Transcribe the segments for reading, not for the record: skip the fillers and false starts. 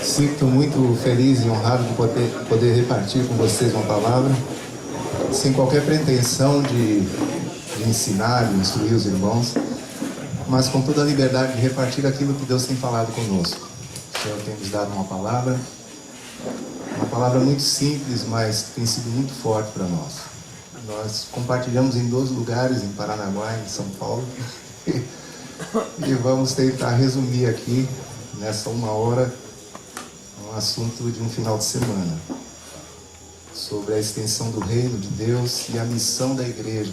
Sinto muito feliz e honrado de poder repartir com vocês uma palavra, sem qualquer pretensão de ensinar, de instruir os irmãos, mas com toda a liberdade de repartir aquilo que Deus tem falado conosco. O Senhor tem nos dado uma palavra muito simples, mas que tem sido muito forte para nós. Nós compartilhamos em 2 lugares, em Paranaguá e em São Paulo, e vamos tentar resumir aqui, nessa 1 hora, um assunto de um final de semana, sobre a extensão do reino de Deus e a missão da igreja.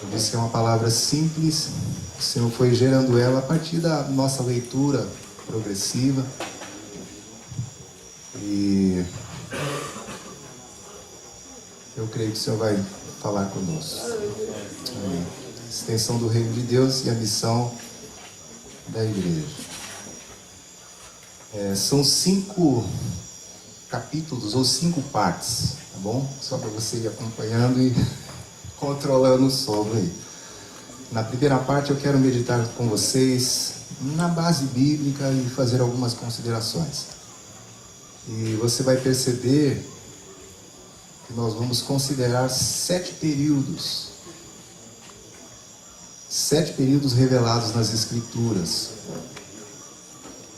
Eu disse que é uma palavra simples, o Senhor foi gerando ela a partir da nossa leitura progressiva, e eu creio que o Senhor vai falar conosco. Amém. Extensão do reino de Deus e a missão da igreja. São 5 capítulos ou 5 partes, tá bom? Só para você ir acompanhando e controlando o sono aí. Na primeira parte eu quero meditar com vocês na base bíblica e fazer algumas considerações. E você vai perceber que nós vamos considerar 7 períodos. 7 períodos revelados nas Escrituras,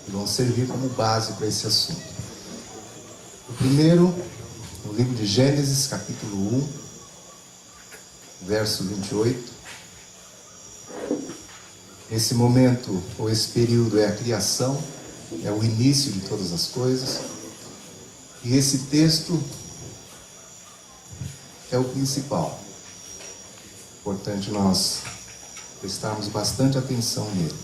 que vão servir como base para esse assunto. O primeiro, no livro de Gênesis, capítulo 1, verso 28. Esse momento, ou esse período, é a criação, é o início de todas as coisas. E esse texto é o principal. Importante nós prestarmos bastante atenção nele.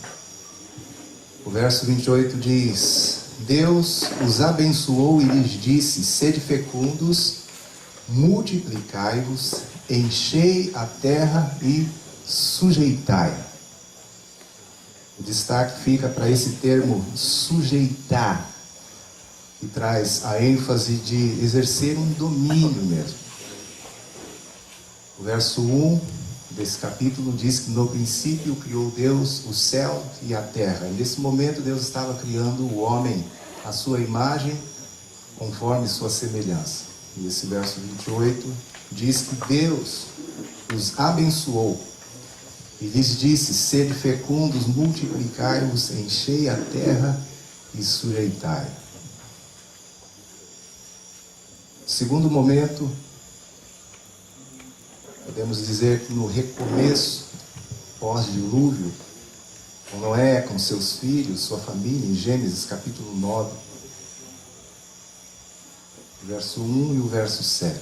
O verso 28 diz: Deus os abençoou e lhes disse: sede fecundos, multiplicai-vos, enchei a terra e sujeitai-a. O destaque fica para esse termo sujeitar, que traz a ênfase de exercer um domínio mesmo. O verso 1 desse capítulo diz que no princípio criou Deus o céu e a terra. E nesse momento Deus estava criando o homem à sua imagem, conforme sua semelhança. E esse verso 28 diz que Deus os abençoou e lhes disse: sede fecundos, multiplicai-vos, enchei a terra e sujeitai-a. Segundo momento, podemos dizer que no recomeço, pós-dilúvio, com Noé, com seus filhos, sua família, em Gênesis capítulo 9, verso 1 e o verso 7.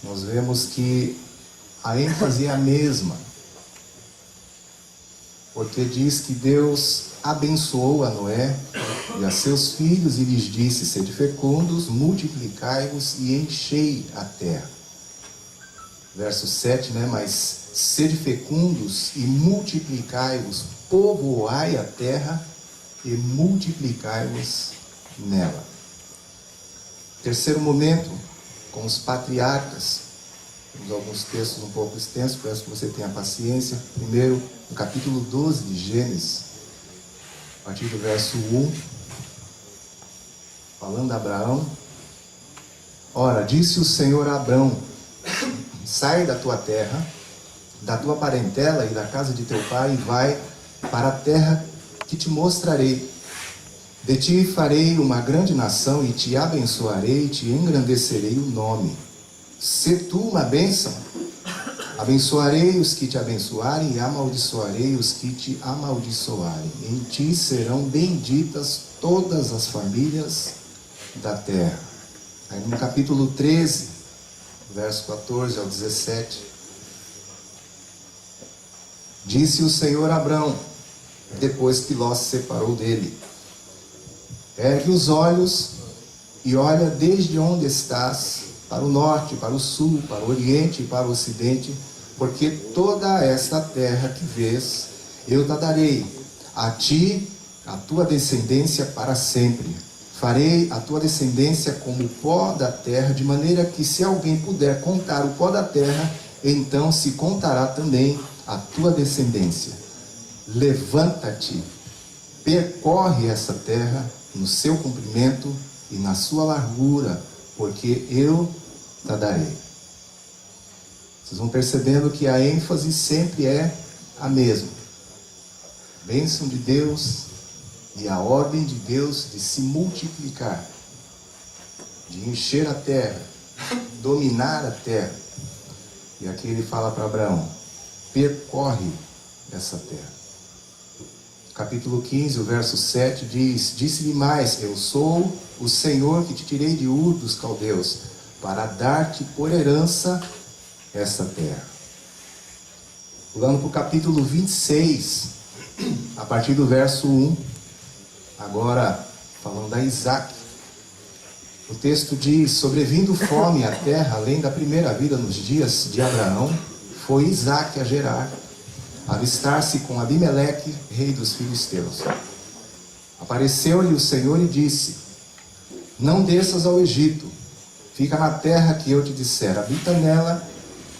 Nós vemos que a ênfase é a mesma, porque diz que Deus abençoou a Noé e a seus filhos e lhes disse: sede fecundos, multiplicai-vos e enchei a terra. Verso 7, mas sede fecundos e multiplicai-vos, povoai a terra e multiplicai-vos nela. Terceiro momento, com os patriarcas. Temos alguns textos um pouco extensos, peço que você tenha paciência. Primeiro, no capítulo 12 de Gênesis, a partir do verso 1, falando a Abraão: ora, disse o Senhor a Abrão: sai da tua terra, da tua parentela e da casa de teu pai, e vai para a terra que te mostrarei. De ti farei uma grande nação, e te abençoarei, e te engrandecerei o nome. Se tu uma bênção, abençoarei os que te abençoarem, e amaldiçoarei os que te amaldiçoarem. Em ti serão benditas todas as famílias da terra. Aí no capítulo 13, verso 14 ao 17, disse o Senhor a Abrão, depois que Ló se separou dele: ergue os olhos e olha desde onde estás, para o norte, para o sul, para o oriente e para o ocidente, porque toda esta terra que vês, eu te darei, a ti, a tua descendência para sempre. Farei a tua descendência como o pó da terra, de maneira que se alguém puder contar o pó da terra, então se contará também a tua descendência. Levanta-te, percorre essa terra no seu comprimento e na sua largura, porque eu te darei. Vocês vão percebendo que a ênfase sempre é a mesma. Bênção de Deus e a ordem de Deus de se multiplicar, de encher a terra, dominar a terra. E aqui ele fala para Abraão: percorre essa terra. Capítulo 15, o verso 7 diz: disse-lhe mais, eu sou o Senhor que te tirei de Ur dos Caldeus, para dar-te por herança essa terra. Pulando para o capítulo 26, a partir do verso 1, agora falando da Isaac. O texto diz: sobrevindo fome à terra, além da primeira vida nos dias de Abraão, foi Isaac a Gerar, avistar-se com Abimeleque, rei dos filisteus. Apareceu-lhe o Senhor e disse: não desças ao Egito, fica na terra que eu te disser, habita nela,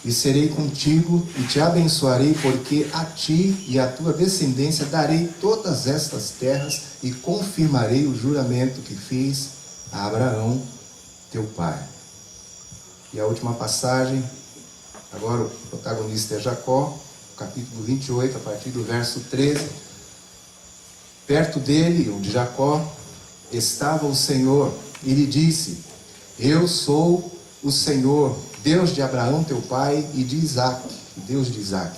e serei contigo, e te abençoarei, porque a ti e à tua descendência darei todas estas terras, e confirmarei o juramento que fiz a Abraão, teu pai. E a última passagem, agora o protagonista é Jacó, capítulo 28, a partir do verso 13. Perto dele, ou de Jacó, estava o Senhor, e lhe disse: eu sou o Senhor, Deus de Abraão teu pai e de Isaac, Deus de Isaac.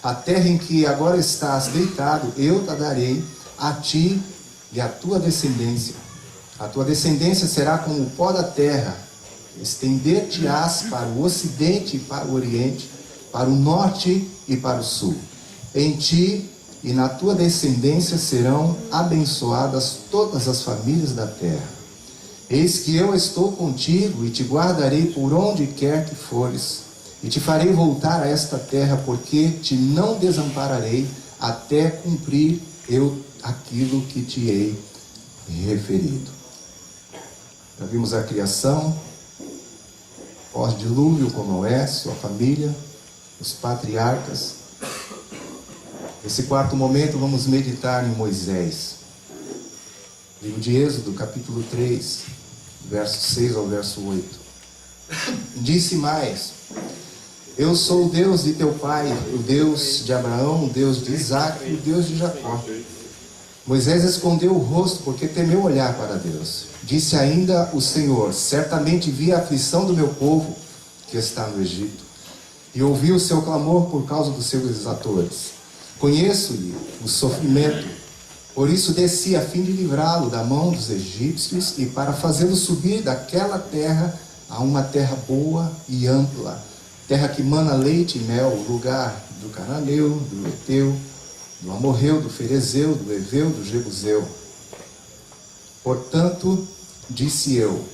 A terra em que agora estás deitado, eu te darei a ti e à tua descendência. A tua descendência será como o pó da terra, estender-te-ás para o ocidente e para o oriente, para o norte e para o sul. Em ti e na tua descendência serão abençoadas todas as famílias da terra. Eis que eu estou contigo e te guardarei por onde quer que fores, e te farei voltar a esta terra, porque te não desampararei até cumprir eu aquilo que te hei referido. Já vimos a criação, pós-dilúvio com Noé, sua família, os patriarcas. Nesse quarto momento vamos meditar em Moisés. Livro de Êxodo, capítulo 3, verso 6 ao verso 8. Disse mais: eu sou o Deus de teu pai, o Deus de Abraão, o Deus de Isaac e o Deus de Jacó. Moisés escondeu o rosto porque temeu olhar para Deus. Disse ainda o Senhor: certamente vi a aflição do meu povo que está no Egito, e ouvi o seu clamor por causa dos seus exatores. Conheço-lhe o sofrimento, por isso desci a fim de livrá-lo da mão dos egípcios e para fazê-lo subir daquela terra a uma terra boa e ampla, terra que mana leite e mel, lugar do cananeu, do Eteu, do amorreu, do ferezeu, do eveu, do jebuseu. Portanto, disse eu: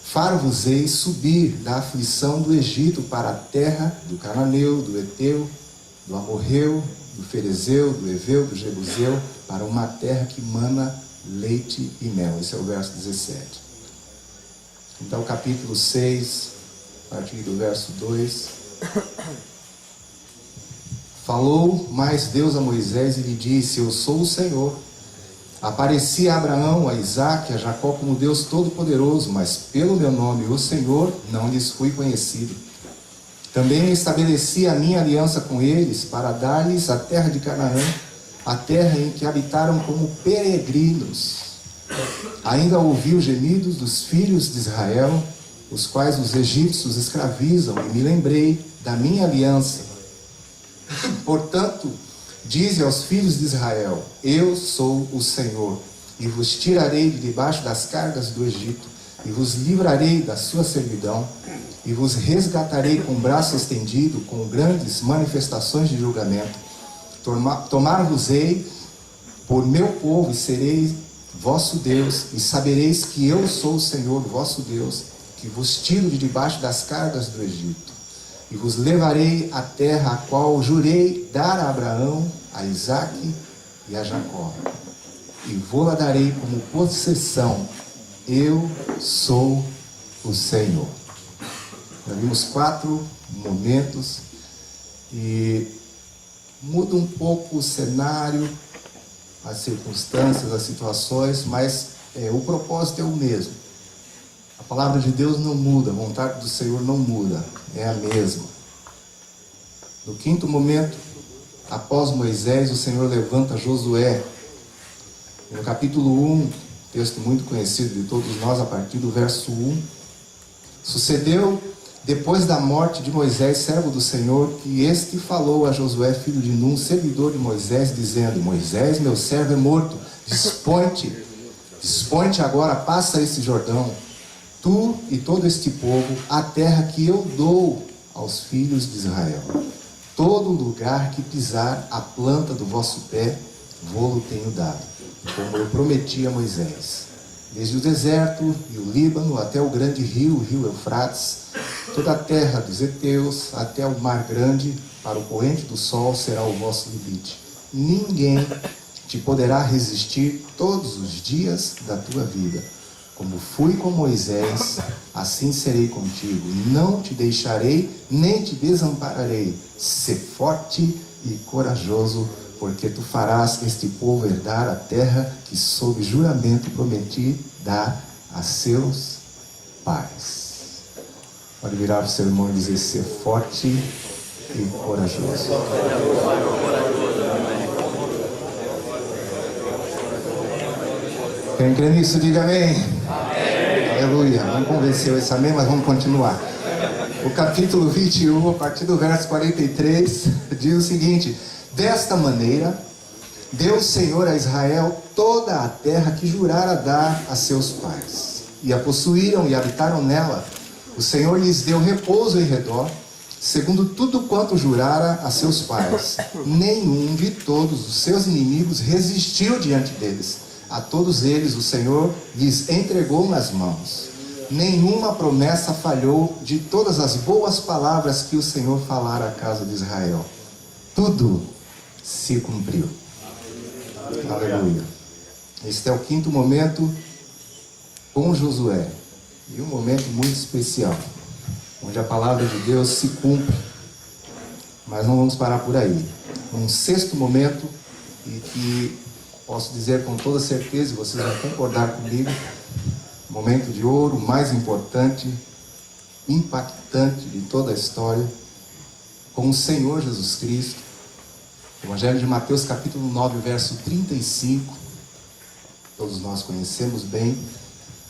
far-vos-ei subir da aflição do Egito para a terra do cananeu, do Eteu, do amorreu, do ferezeu, do eveu, do jebuseu, para uma terra que mana leite e mel. Esse é o verso 17. Então, capítulo 6, a partir do verso 2. Falou mais Deus a Moisés e lhe disse: eu sou o Senhor. Apareci a Abraão, a Isaac, a Jacó como Deus Todo-Poderoso, mas pelo meu nome, o Senhor, não lhes fui conhecido. Também estabeleci a minha aliança com eles para dar-lhes a terra de Canaã, a terra em que habitaram como peregrinos. Ainda ouvi os gemidos dos filhos de Israel, os quais os egípcios escravizam, e me lembrei da minha aliança. Portanto, dize aos filhos de Israel: eu sou o Senhor, e vos tirarei de debaixo das cargas do Egito, e vos livrarei da sua servidão, e vos resgatarei com o braço estendido, com grandes manifestações de julgamento. Tomar-vos-ei por meu povo, e serei vosso Deus, e sabereis que eu sou o Senhor, vosso Deus, que vos tiro de debaixo das cargas do Egito. E vos levarei à terra a qual jurei dar a Abraão, a Isaque e a Jacó, e vou-la darei como possessão. Eu sou o Senhor. Já vimos 4 momentos e muda um pouco o cenário as circunstâncias, as situações, mas o propósito é o mesmo. A palavra de Deus não muda, a vontade do Senhor não muda, é a mesma. No quinto momento, após Moisés, o Senhor levanta Josué. No capítulo 1, texto muito conhecido de todos nós, a partir do verso 1. Sucedeu, depois da morte de Moisés, servo do Senhor, que este falou a Josué, filho de Num, servidor de Moisés, dizendo: Moisés, meu servo, é morto, dispõe-te agora, passa esse Jordão, tu e todo este povo, a terra que eu dou aos filhos de Israel. Todo lugar que pisar a planta do vosso pé, vô-lo tenho dado, como eu prometi a Moisés. Desde o deserto e o Líbano até o grande rio, o rio Eufrates, toda a terra dos heteus até o mar grande, para o poente do sol será o vosso limite. Ninguém te poderá resistir todos os dias da tua vida. Como fui com Moisés, assim serei contigo. Não te deixarei, nem te desampararei. Sê forte e corajoso, porque tu farás este povo herdar a terra que sob juramento prometi dar a seus pais. Pode virar para o seu irmão e dizer: ser forte e corajoso. Quem crê nisso, diga amém. Amém. Aleluia. Não convenceu esse amém, mas vamos continuar. O capítulo 21, a partir do verso 43, diz o seguinte: desta maneira, deu o Senhor a Israel toda a terra que jurara dar a seus pais. E a possuíram e habitaram nela. O Senhor lhes deu repouso em redor, segundo tudo quanto jurara a seus pais. Nenhum de todos os seus inimigos resistiu diante deles. A todos eles o Senhor lhes entregou nas mãos. Nenhuma promessa falhou de todas as boas palavras que o Senhor falara à casa de Israel. Tudo se cumpriu. Aleluia. Este é o quinto momento com Josué. E um momento muito especial, onde a palavra de Deus se cumpre. Mas não vamos parar por aí. Um sexto momento, e que posso dizer com toda certeza, e vocês vão concordar comigo, momento de ouro, mais importante, impactante de toda a história, com o Senhor Jesus Cristo. Evangelho de Mateus, capítulo 9, verso 35. Todos nós conhecemos bem.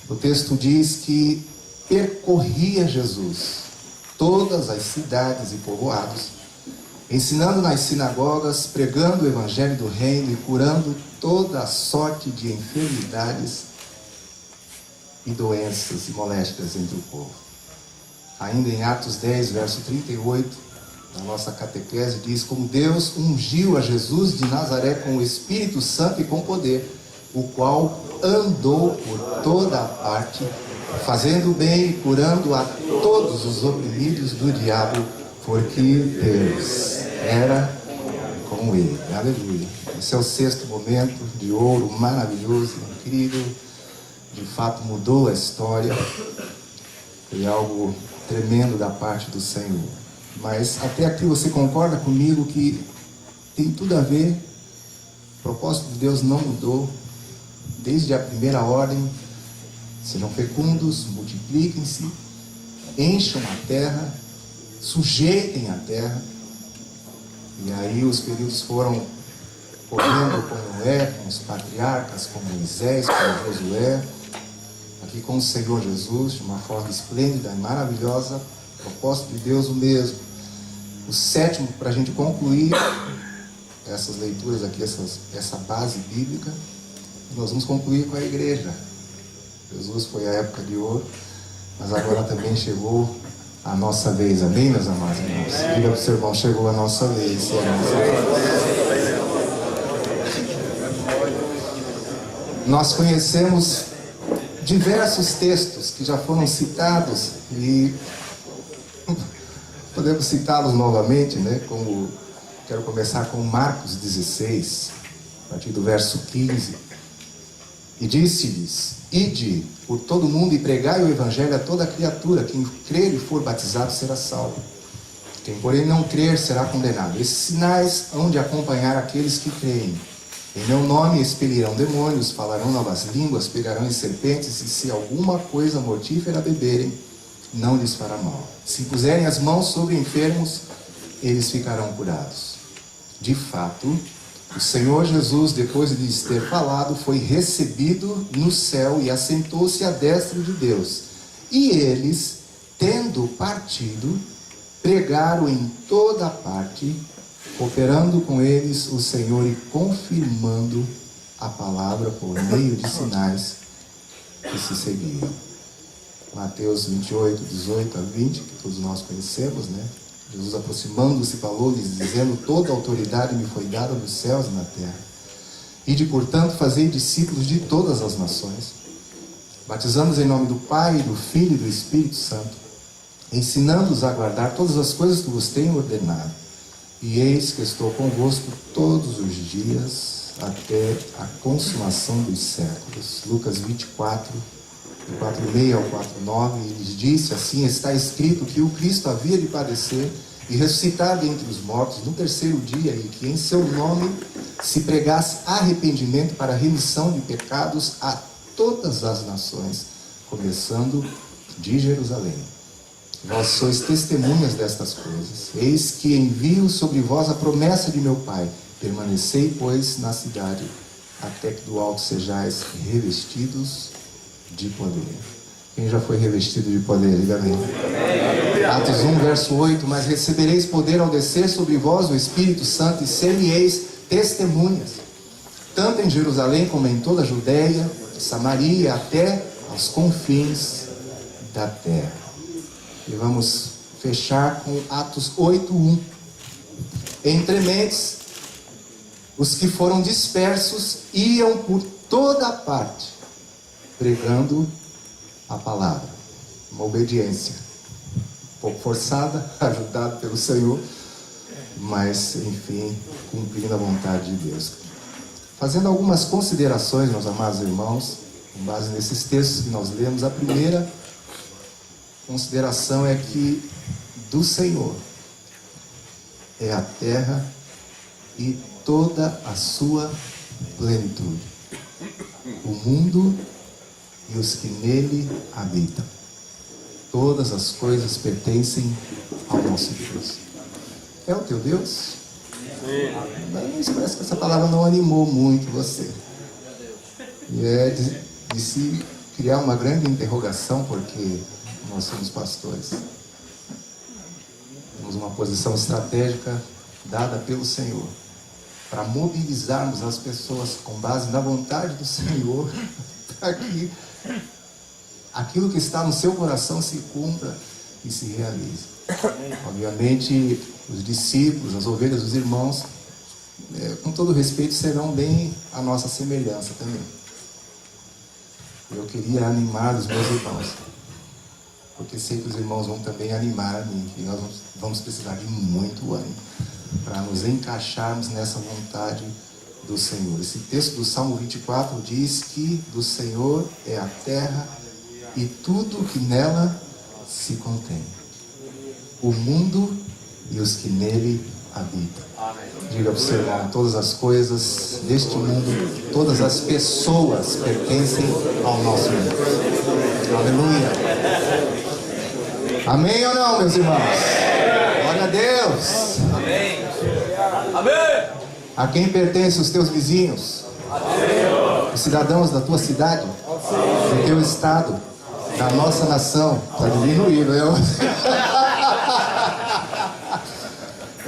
O texto diz que percorria Jesus todas as cidades e povoados, ensinando nas sinagogas, pregando o evangelho do reino e curando toda a sorte de enfermidades e doenças e moléstias entre o povo. Ainda em Atos 10, verso 38, na nossa catequese, diz: como Deus ungiu a Jesus de Nazaré com o Espírito Santo e com poder, o qual andou por toda a parte, fazendo bem e curando a todos os oprimidos do diabo, porque Deus era com ele. Aleluia. Esse é o sexto momento de ouro maravilhoso, incrível. De fato mudou a história. Foi algo tremendo da parte do Senhor. Mas até aqui você concorda comigo que tem tudo a ver. O propósito de Deus não mudou. Desde a primeira ordem: sejam fecundos, multipliquem-se, encham a terra, sujeitem a terra. E aí os períodos foram correndo com Noé, com os patriarcas, com Moisés, com Josué, aqui com o Senhor Jesus, de uma forma esplêndida e maravilhosa. O propósito de Deus o mesmo. O sétimo, para a gente concluir essas leituras aqui, essa base bíblica, nós vamos concluir com a igreja. Jesus foi a época de ouro, mas agora também chegou a nossa vez. Amém, meus amados irmãos? Diga para o seu irmão: chegou a nossa vez. Nós conhecemos diversos textos que já foram citados e podemos citá-los novamente, né? Como quero começar com Marcos 16, a partir do verso 15. E disse-lhes: ide por todo o mundo e pregai o evangelho a toda criatura. Quem crer e for batizado será salvo. Quem porém não crer será condenado. Esses sinais hão de acompanhar aqueles que creem. Em meu nome expelirão demônios, falarão novas línguas, pegarão em serpentes, e se alguma coisa mortífera beberem, não lhes fará mal. Se puserem as mãos sobre enfermos, eles ficarão curados. De fato, o Senhor Jesus, depois de lhes ter falado, foi recebido no céu e assentou-se à destra de Deus. E eles, tendo partido, pregaram em toda parte, operando com eles o Senhor e confirmando a palavra por meio de sinais que se seguiam. Mateus 28, 18 a 20, que todos nós conhecemos, né? Jesus, aproximando-se, falou-lhes, dizendo: toda a autoridade me foi dada nos céus e na terra. Ide, portanto, fazei discípulos de todas as nações, batizando-os em nome do Pai, do Filho e do Espírito Santo, ensinando-os a guardar todas as coisas que vos tenho ordenado. E eis que estou convosco todos os dias, até a consumação dos séculos. Lucas 24, do 4,6 ao 4,9, e lhes disse: assim está escrito que o Cristo havia de padecer e ressuscitar dentre os mortos no terceiro dia, e que em seu nome se pregasse arrependimento para a remissão de pecados a todas as nações, começando de Jerusalém. Vós sois testemunhas destas coisas. Eis que envio sobre vós a promessa de meu Pai. Permanecei, pois, na cidade, até que do alto sejais revestidos de poder. Quem já foi revestido de poder, diga amém. Atos 1, verso 8. Mas recebereis poder ao descer sobre vós o Espírito Santo, e ser-me-eis testemunhas, tanto em Jerusalém como em toda a Judéia, Samaria, até aos confins da terra. E vamos fechar com Atos 8:1. Entre mentes, os que foram dispersos iam por toda parte, pregando a palavra. Uma obediência um pouco forçada, ajudado pelo Senhor, mas, enfim, cumprindo a vontade de Deus. Fazendo algumas considerações, meus amados irmãos, com base nesses textos que nós lemos. A primeira consideração é que do Senhor é a terra e toda a sua plenitude, o mundo e os que nele habitam. Todas as coisas pertencem ao nosso Deus. É o teu Deus? Mas parece que essa palavra não animou muito você. E é de se criar uma grande interrogação, porque nós somos pastores. Temos uma posição estratégica dada pelo Senhor para mobilizarmos as pessoas com base na vontade do Senhor, para que aquilo que está no seu coração se cumpra e se realize. Obviamente, os discípulos, as ovelhas dos irmãos, com todo respeito, serão bem a nossa semelhança também. Eu queria animar os meus irmãos, porque sei que os irmãos vão também animar a mim, e nós vamos precisar de muito ânimo para nos encaixarmos nessa vontade do Senhor. Esse texto do Salmo 24 diz que do Senhor é a terra e tudo que nela se contém, o mundo e os que nele habitam. Diga para o seu irmão: todas as coisas deste mundo, todas as pessoas pertencem ao nosso Deus. Aleluia. Amém ou não, meus irmãos? Glória a Deus. Amém. Amém. A quem pertencem os teus vizinhos? Os cidadãos da tua cidade? Do teu estado? Da nossa nação? Está diminuindo,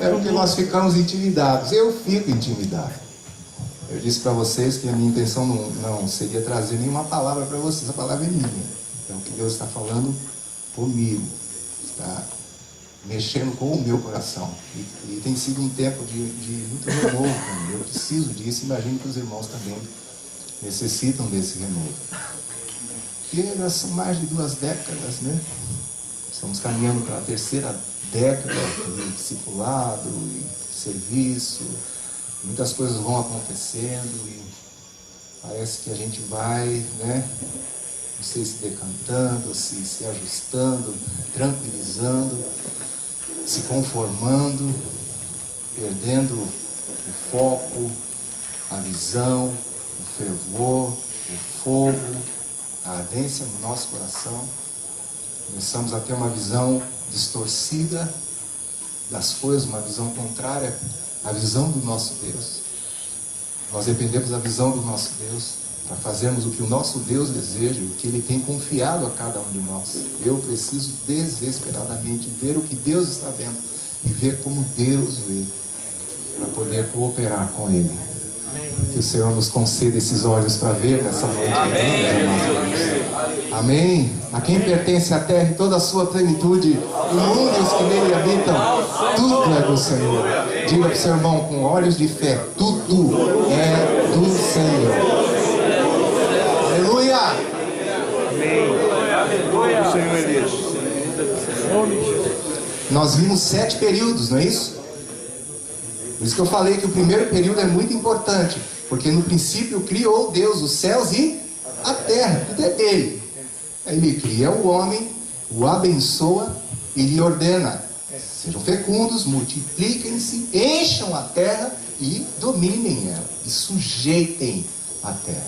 é porque nós ficamos intimidados. Eu fico intimidado. Eu disse para vocês que a minha intenção não seria trazer nenhuma palavra para vocês. A palavra é minha. É o que Deus está falando comigo. Está mexendo com o meu coração. E tem sido um tempo de muito renovo. Eu preciso disso. Imagino que os irmãos também necessitam desse renovo. Porque já são mais de 2 décadas, né? Estamos caminhando para a 3ª década de discipulado e serviço. Muitas coisas vão acontecendo e parece que a gente vai, né? Não sei se decantando, se ajustando, tranquilizando, se conformando, perdendo o foco, a visão, o fervor, o fogo, a ardência no nosso coração. Começamos a ter uma visão distorcida das coisas, uma visão contrária à visão do nosso Deus. Nós dependemos da visão do nosso Deus para fazermos o que o nosso Deus deseja, o que Ele tem confiado a cada um de nós. Eu preciso desesperadamente ver o que Deus está vendo e ver como Deus vê, para poder cooperar com Ele. Que o Senhor nos conceda esses olhos para ver nessa noite. Amém. A quem pertence a terra e toda a sua plenitude, o mundo e os que nele habitam, tudo é do Senhor. Diga para o seu irmão com olhos de fé: tudo é do Senhor. Aleluia. Aleluia. Senhor Elias. Nós vimos 7 períodos, não é isso? Por isso que eu falei que o primeiro período é muito importante, porque no princípio criou Deus os céus e a terra, tudo é dele. Ele cria o homem, o abençoa e lhe ordena: sejam fecundos, multipliquem-se, encham a terra e dominem ela, e sujeitem a terra.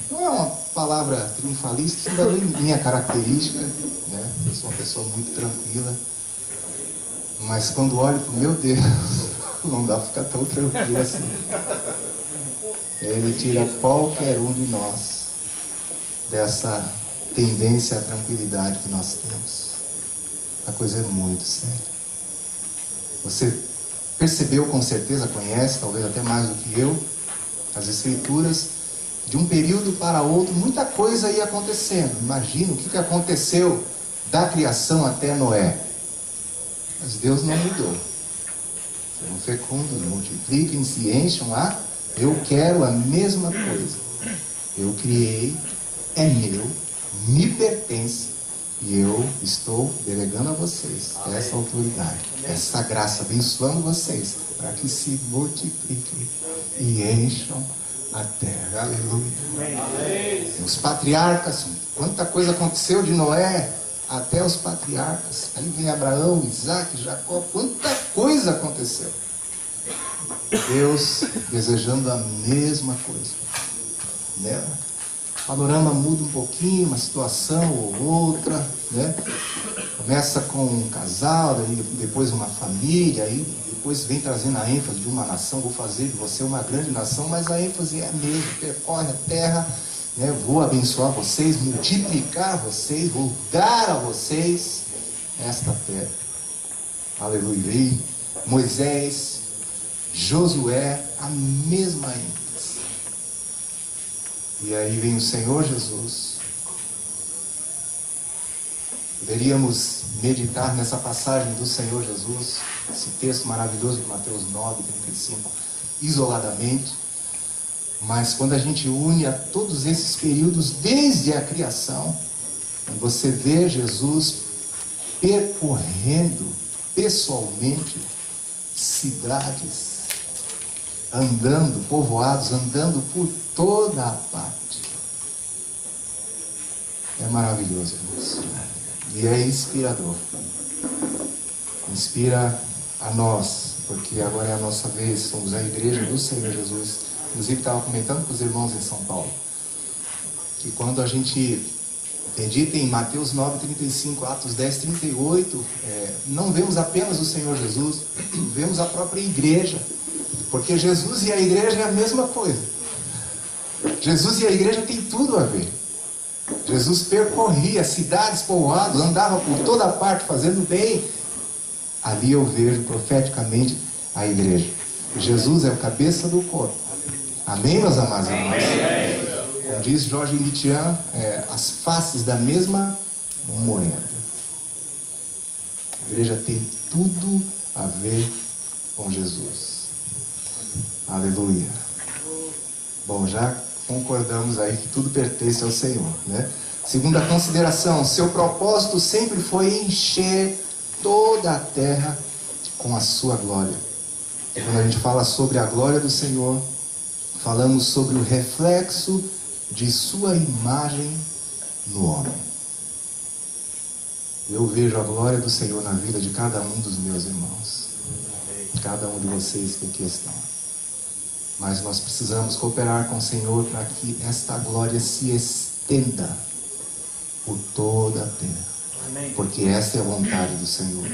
Não é uma palavra triunfalista, isso não é minha característica, né? Eu sou uma pessoa muito tranquila, mas quando olho para o meu Deus, não dá para ficar tão tranquilo assim. Ele tira qualquer um de nós dessa tendência à tranquilidade que nós temos. A coisa é muito séria. Você percebeu, com certeza conhece, talvez até mais do que eu, as Escrituras. De um período para outro, muita coisa ia acontecendo. Imagina o que aconteceu da criação até Noé. Mas Deus não mudou. Sejam fecundos, multipliquem-se, encham a... Eu quero a mesma coisa. Eu criei, é meu, me pertence, e eu estou delegando a vocês essa autoridade, essa graça, abençoando vocês, para que se multipliquem e encham a terra. Aleluia. Os patriarcas, quanta coisa aconteceu de Noé até os patriarcas. Aí vem Abraão, Isaac, Jacó, quanta coisa aconteceu. Deus desejando a mesma coisa, né? O panorama muda um pouquinho, uma situação ou outra, né? Começa com um casal, daí depois uma família, aí depois vem trazendo a ênfase de uma nação. Vou fazer de você uma grande nação, mas a ênfase é a mesma: percorre a terra, né? Vou abençoar vocês, multiplicar vocês, vou dar a vocês esta terra. Aleluia. E Moisés, Josué, a mesma ênfase. E aí vem o Senhor Jesus. Poderíamos meditar nessa passagem do Senhor Jesus, esse texto maravilhoso de Mateus 9:35, isoladamente. Mas quando a gente une a todos esses períodos, desde a criação, você vê Jesus percorrendo pessoalmente cidades, andando, povoados, andando por toda a parte. É maravilhoso, irmãos. E é inspirador. Inspira a nós, porque agora é a nossa vez, somos a igreja do Senhor Jesus. Inclusive estava comentando com os irmãos em São Paulo, que quando a gente medita em Mateus 9:35, Atos 10:38, não vemos apenas o Senhor Jesus, vemos a própria igreja. Porque Jesus e a igreja é a mesma coisa. Jesus e a igreja tem tudo a ver. Jesus percorria cidades, povoados, andava por toda parte fazendo bem. Ali eu vejo profeticamente a igreja. Jesus é o cabeça do corpo. Amém, meus amados irmãos? Como diz Jorge Mitian, as faces da mesma moeda. A igreja tem tudo a ver com Jesus. Aleluia. Bom, já concordamos aí que tudo pertence ao Senhor, né? Segunda consideração: seu propósito sempre foi encher toda a terra com a sua glória. E quando a gente fala sobre a glória do Senhor, falamos sobre o reflexo de sua imagem no homem. Eu vejo a glória do Senhor na vida de cada um dos meus irmãos, cada um de vocês que aqui estão. Mas nós precisamos cooperar com o Senhor para que esta glória se estenda por toda a terra. Amém. Porque esta é a vontade do Senhor.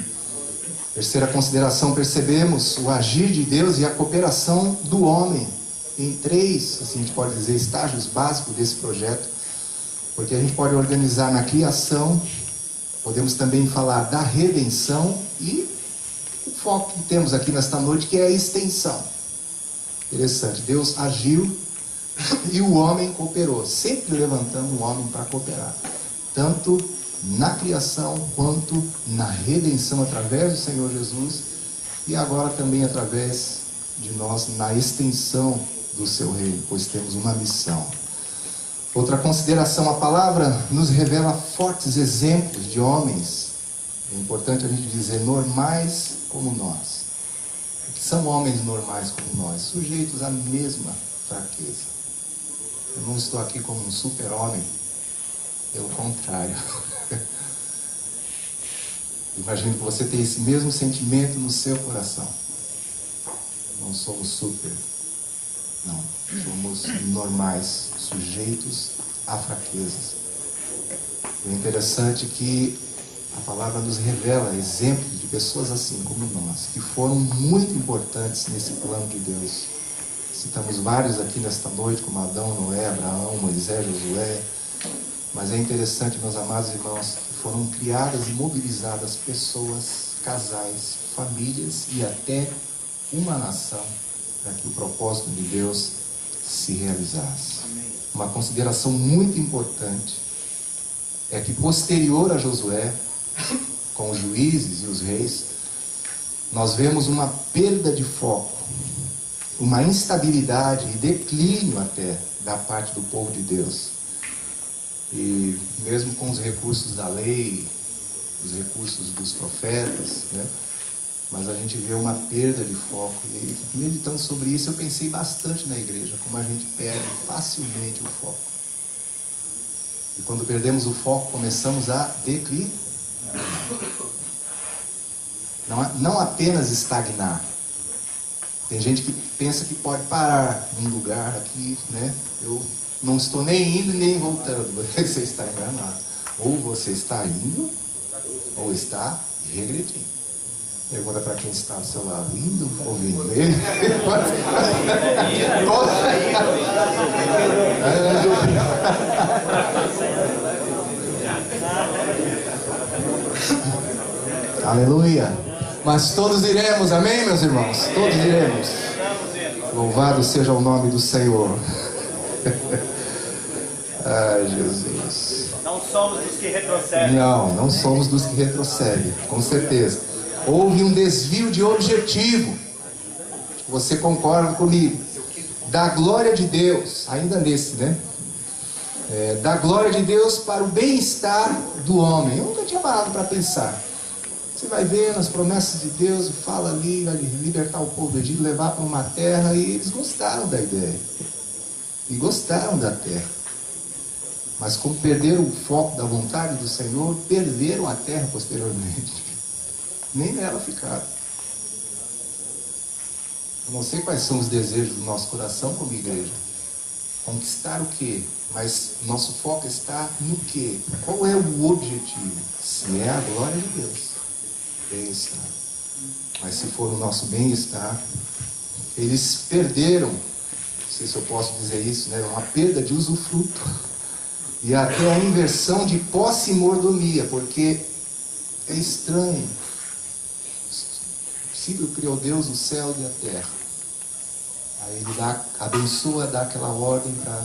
Terceira consideração, percebemos o agir de Deus e a cooperação do homem em 3, assim a gente pode dizer, estágios básicos desse projeto. Porque a gente pode organizar na criação, podemos também falar da redenção e o foco que temos aqui nesta noite, que é a extensão. Interessante, Deus agiu e o homem cooperou, sempre levantando o homem para cooperar, tanto na criação quanto na redenção através do Senhor Jesus e agora também através de nós na extensão do seu reino, pois temos uma missão. Outra consideração, a palavra nos revela fortes exemplos de homens, é importante a gente dizer, normais como nós. São homens normais como nós, sujeitos à mesma fraqueza. Eu não estou aqui como um super-homem, pelo contrário. Imagino que você tem esse mesmo sentimento no seu coração. Não somos super, não. Somos normais, sujeitos a fraquezas. O interessante é que a palavra nos revela exemplos de pessoas assim como nós, que foram muito importantes nesse plano de Deus. Citamos vários aqui nesta noite, como Adão, Noé, Abraão, Moisés, Josué. Mas é interessante, meus amados irmãos, que foram criadas e mobilizadas pessoas, casais, famílias e até uma nação para que o propósito de Deus se realizasse. Uma consideração muito importante é que posterior a Josué, com os juízes e os reis, nós vemos uma perda de foco, uma instabilidade e declínio até da parte do povo de Deus. E mesmo com os recursos da lei, os recursos dos profetas, né? Mas a gente vê uma perda de foco. E meditando sobre isso, eu pensei bastante na igreja, como a gente perde facilmente o foco. E quando perdemos o foco, começamos a declinar. Não apenas estagnar. Tem gente que pensa que pode parar num lugar aqui, né? Eu não estou nem indo nem voltando. Você está enganado. Ou você está indo, ou está regredindo. Pergunta para quem está ao seu lado, indo ou vindo? Ele? Aleluia. Mas todos iremos, amém, meus irmãos? Todos iremos. Louvado seja o nome do Senhor. Ai, Jesus. Não somos dos que retrocedem. Não somos dos que retrocedem, com certeza. Houve um desvio de objetivo. Você concorda comigo? Da glória de Deus, ainda nesse, né? Da glória de Deus para o bem-estar do homem. Eu nunca tinha parado para pensar. Você vai ver nas promessas de Deus, fala ali, vai libertar o povo do Egito, levar para uma terra, e eles gostaram da ideia. E gostaram da terra. Mas como perderam o foco da vontade do Senhor, perderam a terra posteriormente. Nem nela ficaram. Eu não sei quais são os desejos do nosso coração como igreja. Conquistar o quê? Mas nosso foco está no quê? Qual é o objetivo? Se é a glória de Deus, bem-estar. Mas se for o nosso bem-estar, eles perderam, não sei se eu posso dizer isso, né? Uma perda de usufruto. E até a inversão de posse e mordomia, porque é estranho. Princípio criou Deus o céu e a terra. Aí ele abençoa, dá aquela ordem para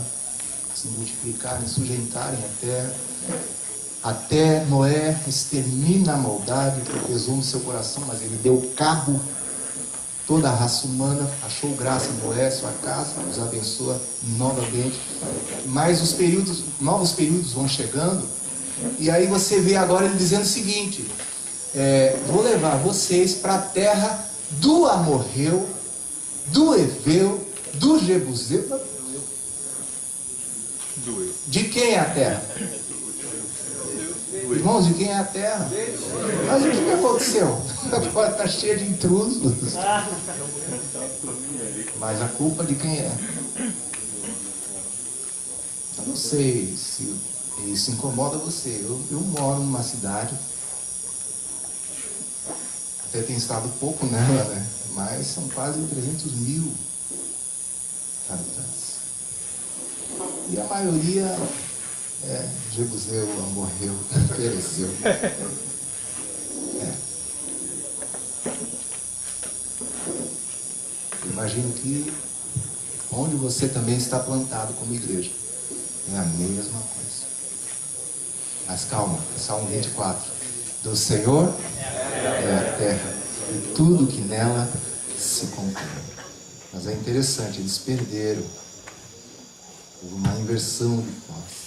se multiplicarem, sujeitarem a terra. Até Noé extermina a maldade, porque pesou no seu coração, mas ele deu cabo toda a raça humana, achou graça em Noé, sua casa, os abençoa novamente. Mas novos períodos vão chegando, e aí você vê agora ele dizendo o seguinte: vou levar vocês para a terra do Amorreu, do Eveu, do Jebuseu. De quem é a terra? Irmãos, de quem é a terra? Mas o que aconteceu? Agora está cheia de intrusos. Mas a culpa de quem é? Eu não sei se isso incomoda você. Eu moro numa cidade, até tenho estado pouco nela, né? Mas são quase 300 mil habitantes. E a maioria é Jebuseu, Amorreu, Perezeu. Imagino que onde você também está plantado como igreja, é a mesma coisa. Mas calma, Salmo 24. Do Senhor é a terra e tudo que nela se contém. Mas é interessante, eles perderam. Houve uma inversão de posse.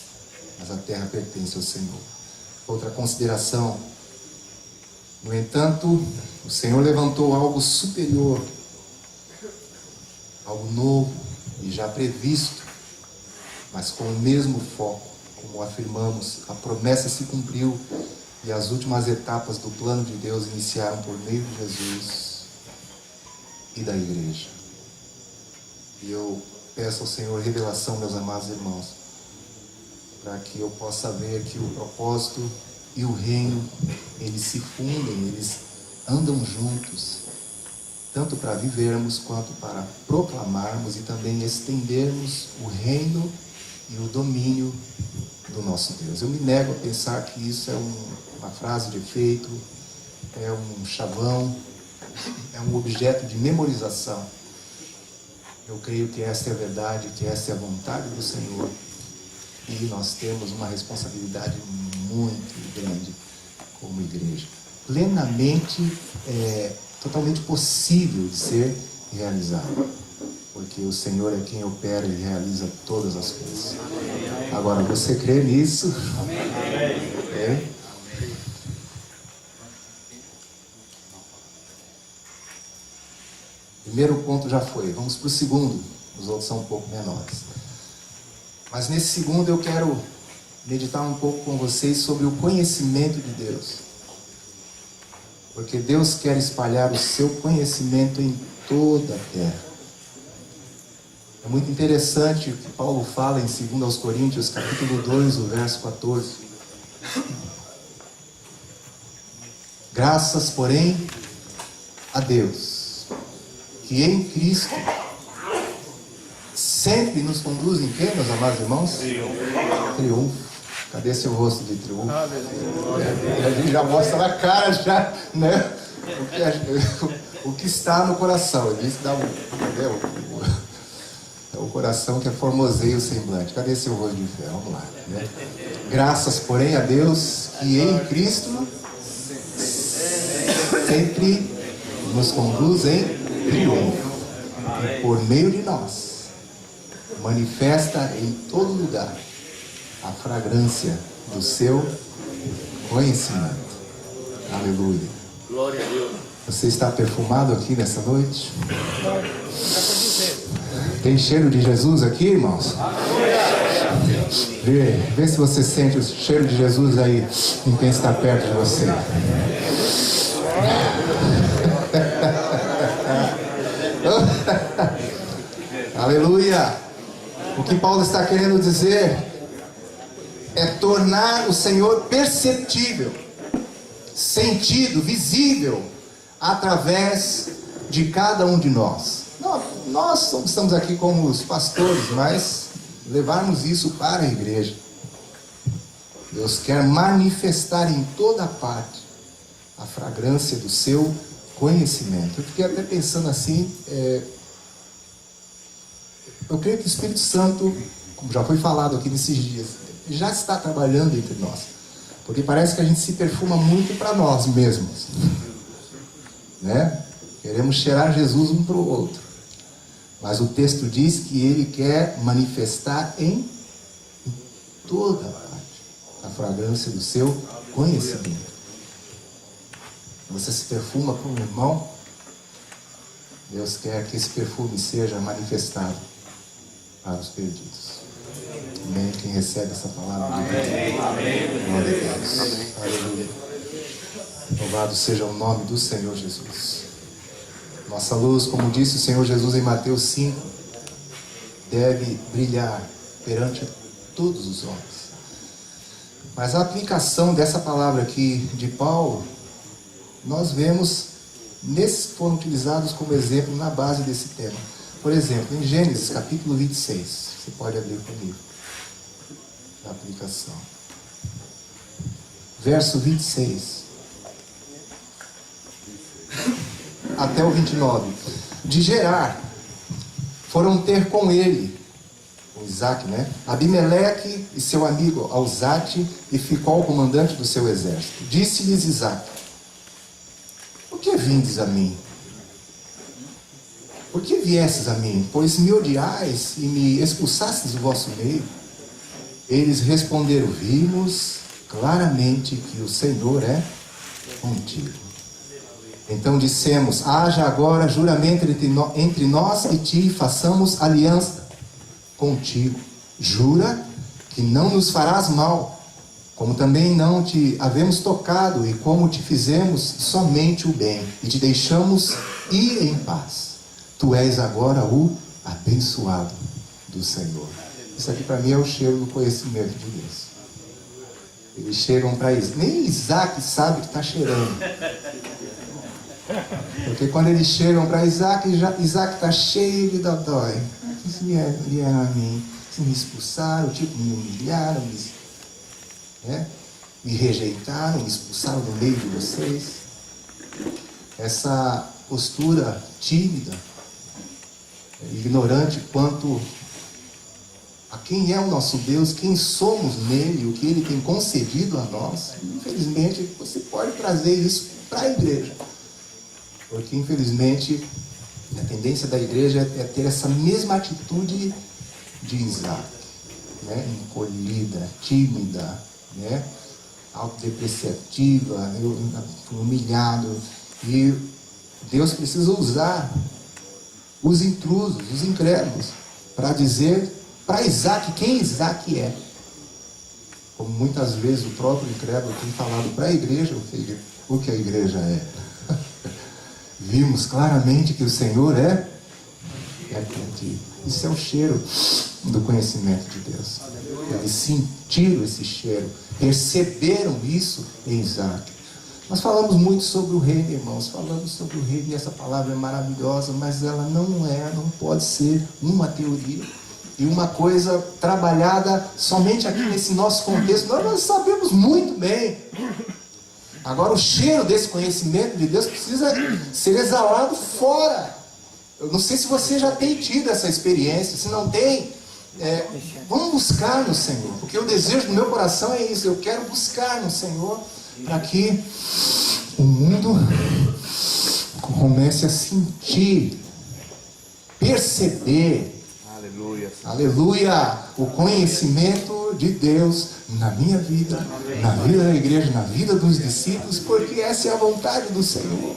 Mas a terra pertence ao Senhor. Outra consideração. No entanto, o Senhor levantou algo superior, algo novo e já previsto, mas com o mesmo foco. Como afirmamos, a promessa se cumpriu e as últimas etapas do plano de Deus iniciaram por meio de Jesus e da igreja. E eu peço ao Senhor revelação, meus amados irmãos, para que eu possa ver que o propósito e o reino, eles se fundem, eles andam juntos, tanto para vivermos quanto para proclamarmos e também estendermos o reino e o domínio do nosso Deus. Eu me nego a pensar que isso é uma frase de efeito, é um chavão, é um objeto de memorização. Eu creio que essa é a verdade, que essa é a vontade do Senhor. E nós temos uma responsabilidade muito grande como igreja. Plenamente, totalmente possível de ser realizado. Porque o Senhor é quem opera e realiza todas as coisas. Agora, você crê nisso? É? Primeiro ponto já foi. Vamos para o segundo. Os outros são um pouco menores. Mas nesse segundo eu quero meditar um pouco com vocês sobre o conhecimento de Deus. Porque Deus quer espalhar o seu conhecimento em toda a terra. É muito interessante o que Paulo fala em 2 Coríntios, capítulo 2, o verso 14. Graças, porém, a Deus, que em Cristo sempre nos conduz em quê, meus amados irmãos? Triunfo. Cadê seu rosto de triunfo? A gente já mostra na cara, já, né? O que está no coração. Ele disse que dá o coração que formoseia o semblante. Cadê seu rosto de fé? Vamos lá. Né? Graças, porém, a Deus que em Cristo sempre nos conduz em triunfo. E por meio de nós manifesta em todo lugar a fragrância do seu conhecimento. Aleluia. Glória a Deus. Você está perfumado aqui nessa noite? Tem cheiro de Jesus aqui, irmãos? Vê se você sente o cheiro de Jesus aí em quem está perto de você. Aleluia! O que Paulo está querendo dizer é tornar o Senhor perceptível, sentido, visível, através de cada um de nós. Nós estamos aqui como os pastores, mas levarmos isso para a igreja. Deus quer manifestar em toda parte a fragrância do seu conhecimento. Eu fiquei até pensando assim, eu creio que o Espírito Santo, como já foi falado aqui nesses dias, já está trabalhando entre nós. Porque parece que a gente se perfuma muito para nós mesmos. Né? Queremos cheirar Jesus um para o outro. Mas o texto diz que ele quer manifestar em toda parte a fragrância do seu conhecimento. Você se perfuma para um irmão, Deus quer que esse perfume seja manifestado para os perdidos. Amém? Quem recebe essa palavra? Amém. Glória a Deus. Aleluia. Louvado seja o nome do Senhor Jesus. Nossa luz, como disse o Senhor Jesus em Mateus 5, deve brilhar perante todos os homens. Mas a aplicação dessa palavra aqui de Paulo, nós vemos nesses que foram utilizados como exemplo na base desse tema. Por exemplo, em Gênesis capítulo 26, você pode abrir comigo a aplicação. Verso 26 até o 29. De Gerar foram ter com ele, com Isaac, Abimeleque e seu amigo Alzate, e ficou o comandante do seu exército. Disse-lhes Isaac: por que vindes a mim? Por que viestes a mim? Pois me odiais e me expulsastes do vosso meio. Eles responderam: vimos claramente que o Senhor é contigo. Então dissemos: haja agora juramento entre nós e ti, façamos aliança contigo. Jura que não nos farás mal, como também não te havemos tocado, e como te fizemos somente o bem, e te deixamos ir em paz. Tu és agora o abençoado do Senhor. Isso aqui para mim é o cheiro do conhecimento de Deus. Eles chegam para Isaac. Nem Isaac sabe que está cheirando. Porque quando eles chegam para Isaac, Isaac está cheio de dodói. Eles vieram a mim, me expulsaram, me humilharam, me rejeitaram, me expulsaram do meio de vocês. Essa postura tímida, ignorante quanto a quem é o nosso Deus, quem somos nele, o que ele tem concedido a nós, infelizmente você pode trazer isso para a igreja. Porque infelizmente a tendência da igreja é ter essa mesma atitude de Isaac, encolhida, tímida, autodepreciativa, humilhado. E Deus precisa usar os intrusos, os incrédulos, para dizer para Isaac quem Isaac é. Como muitas vezes o próprio incrédulo tem falado para a igreja o que a igreja é. Vimos claramente que o Senhor é contigo. Isso é o cheiro do conhecimento de Deus. Eles sentiram esse cheiro, perceberam isso em Isaac. Nós falamos muito sobre o reino, irmãos. Falamos sobre o reino e essa palavra é maravilhosa, mas ela não pode ser uma teoria e uma coisa trabalhada somente aqui nesse nosso contexto. Nós sabemos muito bem. Agora o cheiro desse conhecimento de Deus precisa ser exalado fora. Eu não sei se você já tem tido essa experiência. Se não tem, vamos buscar no Senhor. Porque o desejo do meu coração é isso. Eu quero buscar no Senhor para que o mundo comece a sentir, perceber, aleluia, o conhecimento de Deus na minha vida, na vida da igreja, na vida dos discípulos, porque essa é a vontade do Senhor.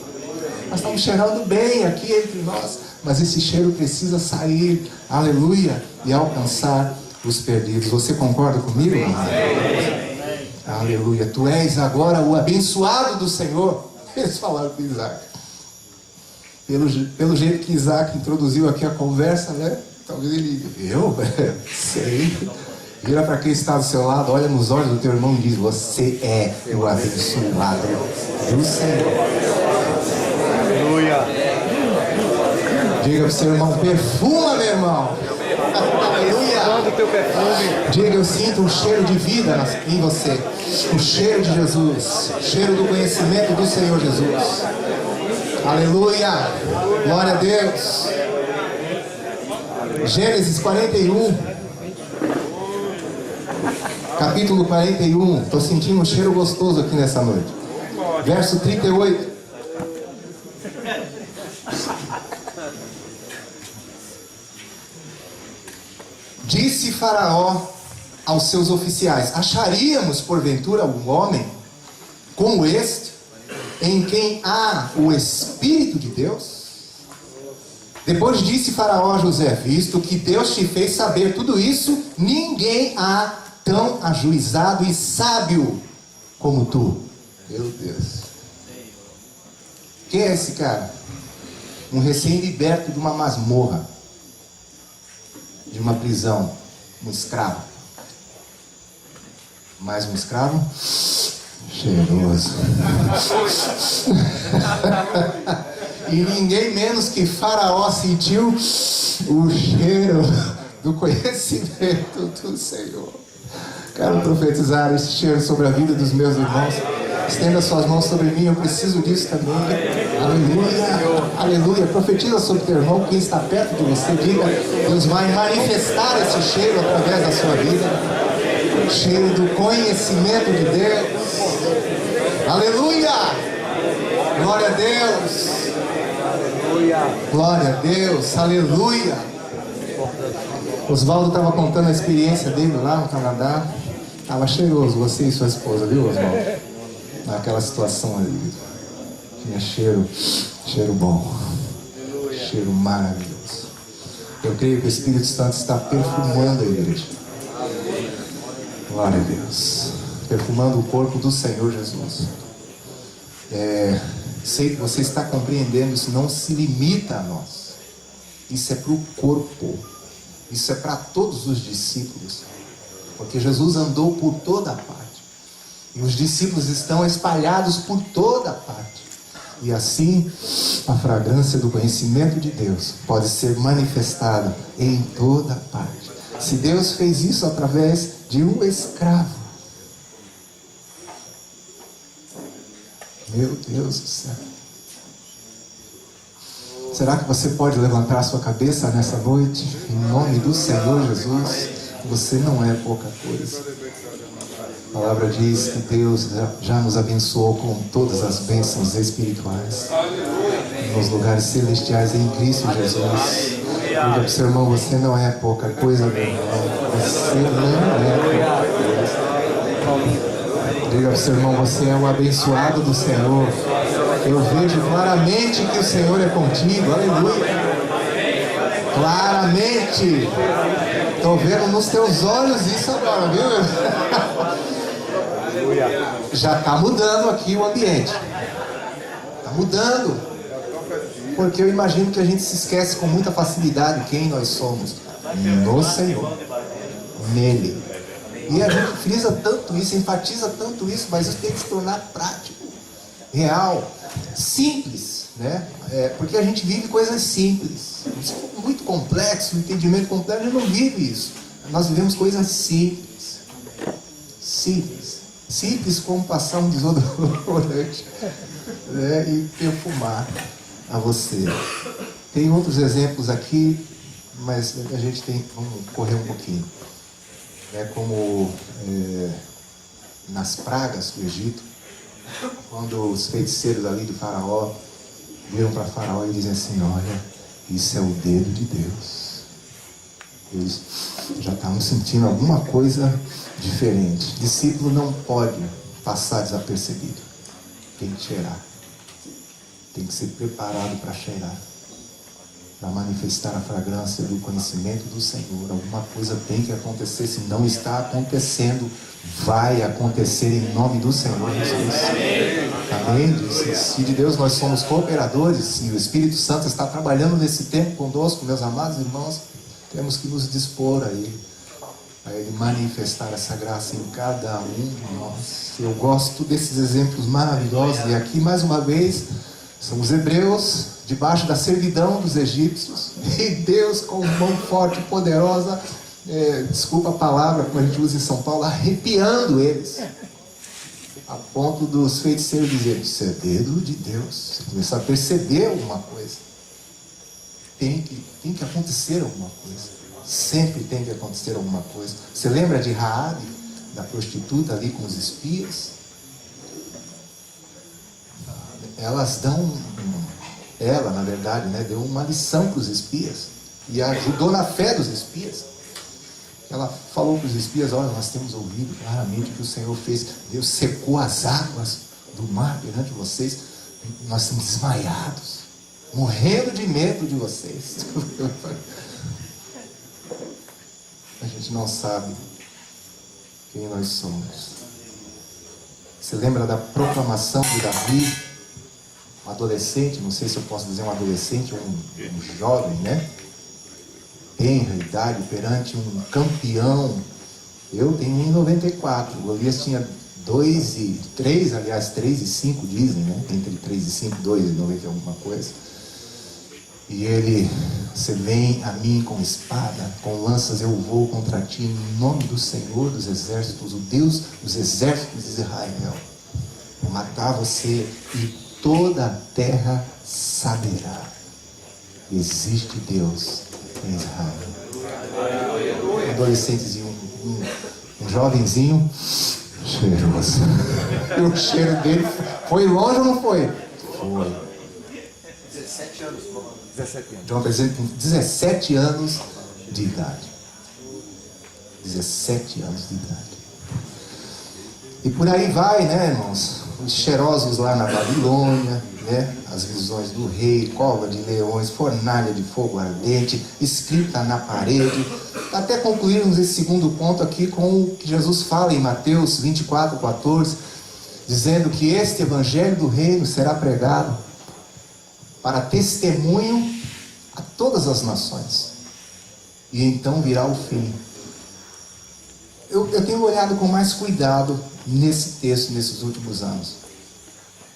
Nós estamos cheirando bem aqui entre nós, mas esse cheiro precisa sair, aleluia, e alcançar os perdidos. Você concorda comigo, irmão? Aleluia. Tu és agora o abençoado do Senhor. Eles falaram com Isaac. Pelo jeito que Isaac introduziu aqui a conversa, talvez ele... Eu? Sei. Vira para quem está do seu lado, olha nos olhos do teu irmão e diz: você é o abençoado do Senhor. Aleluia. Diga para o seu irmão: perfuma, meu irmão. Aleluia. Diga: eu sinto um cheiro de vida em você. O cheiro de Jesus. O cheiro do conhecimento do Senhor Jesus. Aleluia. Glória a Deus. Gênesis 41. Capítulo 41. Estou sentindo um cheiro gostoso aqui nessa noite. Verso 38. Disse Faraó aos seus oficiais: acharíamos porventura algum homem como este, em quem há o Espírito de Deus? Depois disse Faraó a José: visto que Deus te fez saber tudo isso, ninguém há tão ajuizado e sábio como tu. Meu Deus. Quem é esse cara? um recém-liberto de uma masmorra, de uma prisão, um escravo. Mais um escravo? Cheiroso. E ninguém menos que Faraó sentiu o cheiro do conhecimento do Senhor. Quero profetizar esse cheiro sobre a vida dos meus irmãos. Estenda suas mãos sobre mim, eu preciso disso também. Aleluia, aleluia. Profetiza sobre teu irmão, quem está perto de você. Diga, Deus vai manifestar esse cheiro através da sua vida. Cheiro do conhecimento de Deus. Aleluia, glória a Deus. Glória a Deus, aleluia. Oswaldo estava contando a experiência dele lá no Canadá. Estava cheiroso, você e sua esposa, viu, Oswaldo? Naquela situação ali. Tinha cheiro bom. Cheiro maravilhoso. Eu creio que o Espírito Santo está perfumando a igreja. Glória a Deus. Perfumando o corpo do Senhor Jesus. Sei que você está compreendendo, isso não se limita a nós. Isso é para o corpo. Isso é para todos os discípulos. Porque Jesus andou por toda a parte. E os discípulos estão espalhados por toda a parte. E assim, a fragrância do conhecimento de Deus pode ser manifestada em toda a parte. Se Deus fez isso através de um escravo, meu Deus do céu. Será que você pode levantar sua cabeça nessa noite? Em nome do Senhor Jesus, você não é pouca coisa. A palavra diz que Deus já nos abençoou com todas as bênçãos espirituais nos lugares celestiais em Cristo Jesus. Diga para o seu irmão, você não é pouca coisa, meu irmão. Você não é pouca coisa. Diga para o seu irmão, você é um abençoado do Senhor. Eu vejo claramente que o Senhor é contigo. Aleluia. Claramente. Estou vendo nos teus olhos isso agora, viu? Já está mudando aqui o ambiente. Está mudando. Porque eu imagino que a gente se esquece com muita facilidade quem nós somos. No Senhor. Nele. E a gente frisa tanto isso, enfatiza tanto isso, mas isso tem que se tornar prático, real, simples, né? Porque a gente vive coisas simples. Muito complexo, um entendimento complexo, a gente não vive isso. Nós vivemos coisas simples. Simples. Simples como passar um desodorante, né? E perfumar a você. Tem outros exemplos aqui, mas a gente vamos correr um pouquinho. Como nas pragas do Egito, quando os feiticeiros ali de Faraó viram para Faraó e dizem assim, olha, isso é o dedo de Deus. Eles já estavam sentindo alguma coisa diferente. Discípulo não pode passar desapercebido. Tem que cheirar. Tem que ser preparado para cheirar. Para manifestar a fragrância do conhecimento do Senhor. Alguma coisa tem que acontecer. Se não está acontecendo, vai acontecer em nome do Senhor Jesus. Amém? Se de Deus nós somos cooperadores e o Espírito Santo está trabalhando nesse tempo conosco, meus amados irmãos, temos que nos dispor a Ele manifestar essa graça em cada um de nós. Eu gosto desses exemplos maravilhosos. E aqui mais uma vez são os hebreus debaixo da servidão dos egípcios, e Deus com mão forte e poderosa, desculpa a palavra como a gente usa em São Paulo, arrepiando eles, a ponto dos feiticeiros dizerem, isso é dedo de Deus. Você começar a perceber alguma coisa. Tem que acontecer alguma coisa. Sempre tem que acontecer alguma coisa. Você lembra de Raabe, da prostituta ali com os espias? Elas ela, na verdade, deu uma lição para os espias e ajudou na fé dos espias. Ela falou para os espias, olha, nós temos ouvido claramente o que o Senhor fez. Deus secou as águas do mar perante vocês. Nós estamos desmaiados, morrendo de medo de vocês. A gente não sabe quem nós somos. Você lembra da proclamação de Davi adolescente, não sei se eu posso dizer um adolescente ou um jovem, né? Tenra idade perante um campeão. Eu tenho 1,94. O Golias tinha 3 e 5 dizem, né? Entre 3 e 5, 2,90 alguma coisa. E ele, você vem a mim com espada, com lanças eu vou contra ti, em nome do Senhor dos exércitos, o Deus dos exércitos de Israel. Vou matar você e toda a terra saberá. Existe Deus em Israel. Um adolescentezinho, um jovenzinho cheiroso. E o cheiro dele foi longe ou não foi? Foi. 17 anos. João está dizendo com 17 anos de idade. 17 anos de idade. E por aí vai, né, irmãos? Os cheirosos lá na Babilônia, né? As visões do rei, cova de leões, fornalha de fogo ardente, escrita na parede. Até concluirmos esse segundo ponto aqui com o que Jesus fala em Mateus 24:14, dizendo que este evangelho do reino será pregado para testemunho a todas as nações. E então virá o fim. Eu tenho olhado com mais cuidado nesse texto, nesses últimos anos.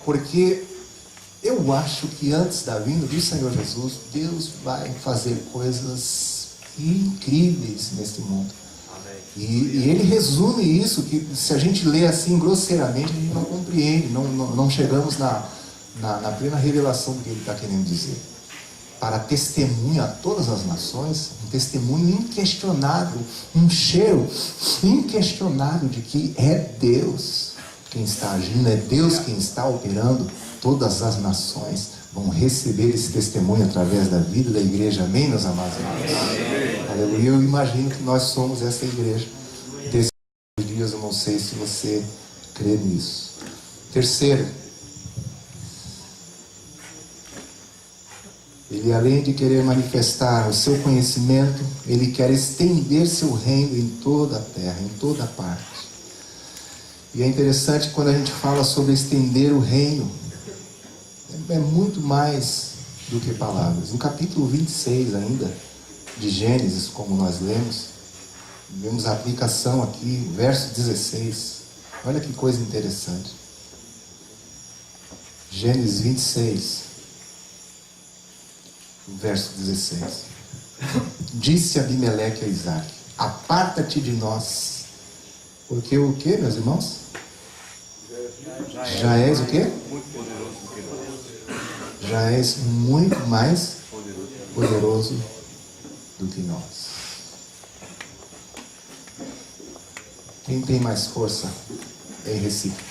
Porque eu acho que antes da vinda do Senhor Jesus, Deus vai fazer coisas incríveis neste mundo. E ele resume isso, que se a gente lê assim grosseiramente, a gente não compreende, não chegamos na plena revelação do que ele está querendo dizer. Para testemunho a todas as nações, um testemunho inquestionável, um cheiro inquestionável de que é Deus quem está agindo, é Deus quem está operando. Todas as nações vão receber esse testemunho através da vida da igreja. Amém, meus amados irmãos? Aleluia. Eu imagino que nós somos essa igreja desses dias. Eu não sei se você crê nisso. Terceiro, ele, além de querer manifestar o seu conhecimento, ele quer estender seu reino em toda a terra, em toda a parte. E é interessante quando a gente fala sobre estender o reino, é muito mais do que palavras. No capítulo 26 ainda, de Gênesis, como nós lemos, vemos a aplicação aqui, verso 16. Olha que coisa interessante. Gênesis 26. Verso 16. Disse Abimeleque a Isaac: aparta-te de nós, porque o que, meus irmãos? Já és o quê? Já és muito mais poderoso do que nós. Quem tem mais força em Recife?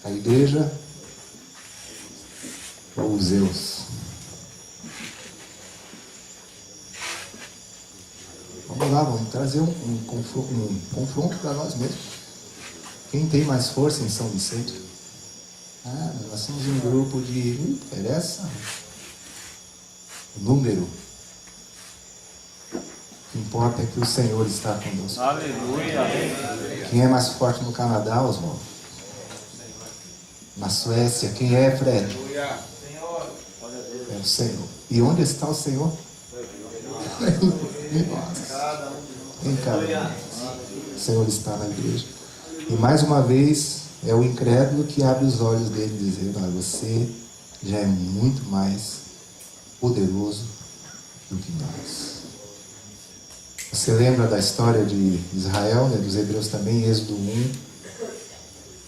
A igreja ou os Zeus? Vamos lá, vamos trazer um confronto para nós mesmos. Quem tem mais força em São Vicente? Nós somos um grupo de... Não interessa o número. O que importa é que o Senhor está conosco. Aleluia. Quem é mais forte no Canadá, Oswaldo? Na Suécia, quem é, Fred? É o Senhor. E onde está o Senhor? Em nós. Em cada um. O Senhor está na igreja. E mais uma vez, é o incrédulo que abre os olhos dele e diz: você já é muito mais poderoso do que nós. Você lembra da história de Israel, né, dos hebreus também, Êxodo 1,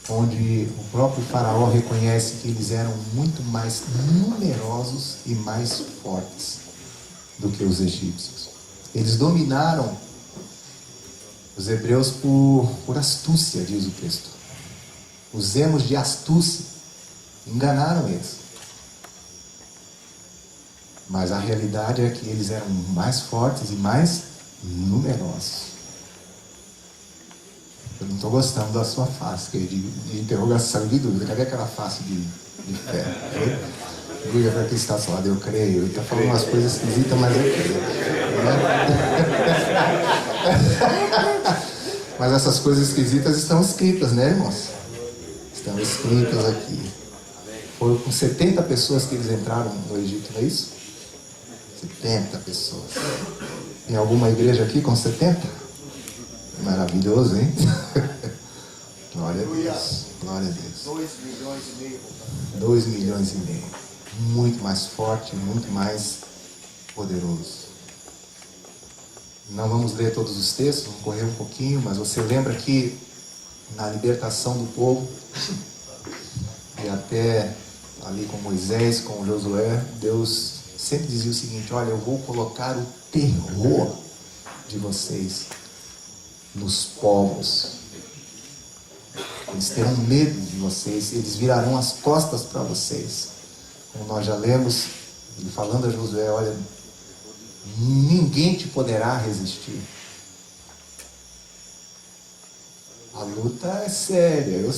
onde o próprio faraó reconhece que eles eram muito mais numerosos e mais fortes do que os egípcios. Eles dominaram os hebreus por astúcia, diz o texto. Usemos de astúcia. Enganaram eles. Mas a realidade é que eles eram mais fortes e mais numerosos. Eu não estou gostando da sua face, de interrogação, de dúvida. Cadê aquela face de fé? Diga para quem está ao lado: eu creio. Ele está falando umas coisas esquisitas, mas eu creio. Mas essas coisas esquisitas estão escritas, né, irmãos? Estão escritas aqui. Foram com 70 pessoas que eles entraram no Egito, não é isso? 70 pessoas. Tem alguma igreja aqui com 70? Maravilhoso, hein? Glória a Deus. Glória a Deus. 2 milhões e meio. 2 milhões e meio. Muito mais forte, muito mais poderoso. Não vamos ler todos os textos, vamos correr um pouquinho, mas você lembra que na libertação do povo, e até ali com Moisés, com Josué, Deus sempre dizia o seguinte: olha, eu vou colocar o terror de vocês nos povos. Eles terão medo de vocês, eles virarão as costas para vocês. Como nós já lemos, ele falando a Josué: olha, ninguém te poderá resistir. A luta é séria. Eu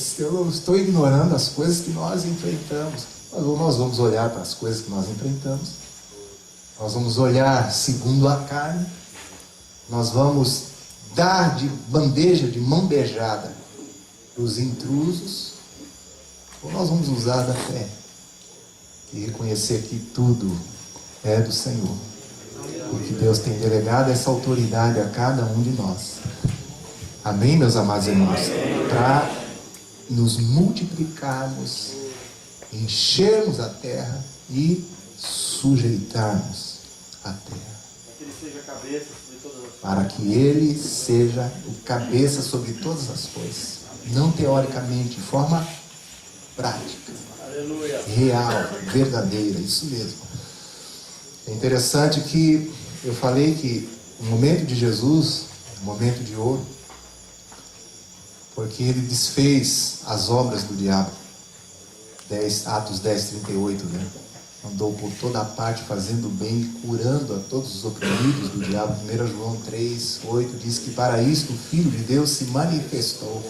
estou ignorando as coisas que nós enfrentamos. Nós vamos olhar para as coisas que nós enfrentamos. Nós vamos olhar segundo a carne. Nós vamos dar de bandeja, de mão beijada para os intrusos. Ou nós vamos usar da fé e reconhecer que tudo é do Senhor. E que Deus tem delegado essa autoridade a cada um de nós. Amém, meus amados irmãos? Para nos multiplicarmos, enchermos a terra e sujeitarmos a terra. Para que Ele seja o cabeça sobre todas as coisas. Não teoricamente, de forma prática. Real, verdadeira, isso mesmo. É interessante que eu falei que o momento de Jesus, o momento de ouro, porque ele desfez as obras do diabo. Atos 10, 38, né? Andou por toda a parte fazendo bem e curando a todos os oprimidos do diabo. 1 João 3, 8 diz que para isto o Filho de Deus se manifestou,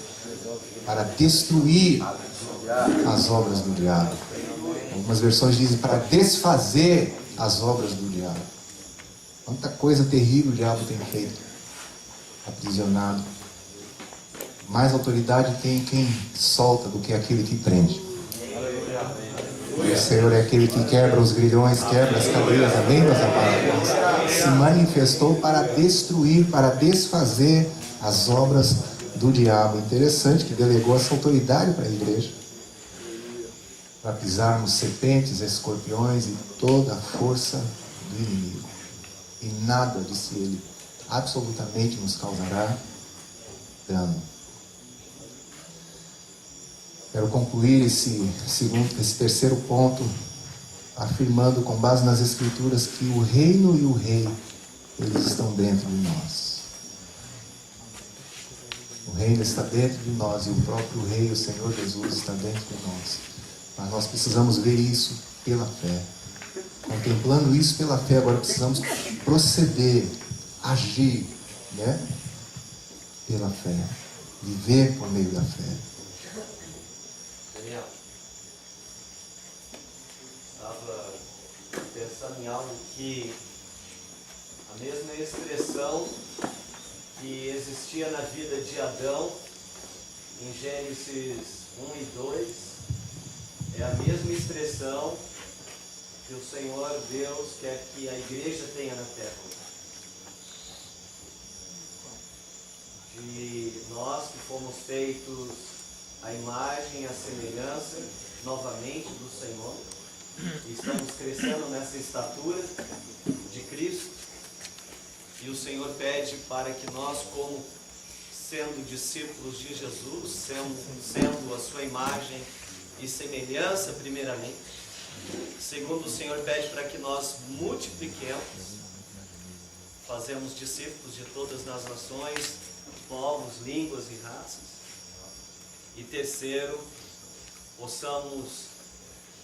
para destruir as obras do diabo. Algumas versões dizem para desfazer as obras do diabo. Quanta coisa terrível o diabo tem feito, aprisionado. Mais autoridade tem quem solta do que aquele que prende. E o Senhor é aquele que quebra os grilhões, quebra as cadeias, amém, meus amados? Se manifestou para destruir, para desfazer as obras do diabo. Interessante que delegou essa autoridade para a igreja, para pisarmos serpentes, escorpiões e toda a força do inimigo. E nada, disse ele, absolutamente nos causará dano. Quero concluir esse terceiro ponto, afirmando com base nas Escrituras que o reino e o rei, eles estão dentro de nós. O reino está dentro de nós e o próprio rei, o Senhor Jesus, está dentro de nós. Mas nós precisamos ver isso pela fé. Contemplando isso pela fé, agora precisamos proceder, agir, né? Pela fé. Viver por meio da fé. Daniel, estava pensando em algo que a mesma expressão que existia na vida de Adão, em Gênesis 1 e 2, é a mesma expressão que o Senhor Deus quer que a igreja tenha na terra. De nós que fomos feitos à imagem e à semelhança novamente do Senhor, e estamos crescendo nessa estatura de Cristo, e o Senhor pede para que nós, como sendo discípulos de Jesus, sendo a sua imagem e semelhança primeiramente, segundo, o Senhor pede para que nós multipliquemos, fazemos discípulos de todas as nações, povos, línguas e raças. E terceiro, possamos,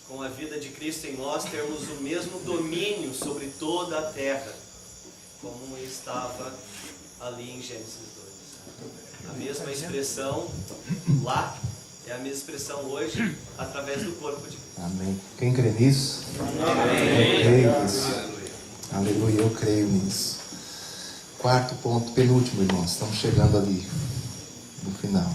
com a vida de Cristo em nós, termos o mesmo domínio sobre toda a terra, como estava ali em Gênesis 2. A mesma expressão lá é a mesma expressão hoje, através do corpo de Cristo. Amém. Quem crê nisso? Amém. Eu creio nisso. Aleluia, eu creio nisso. Quarto ponto, penúltimo, irmãos. Estamos chegando ali no final.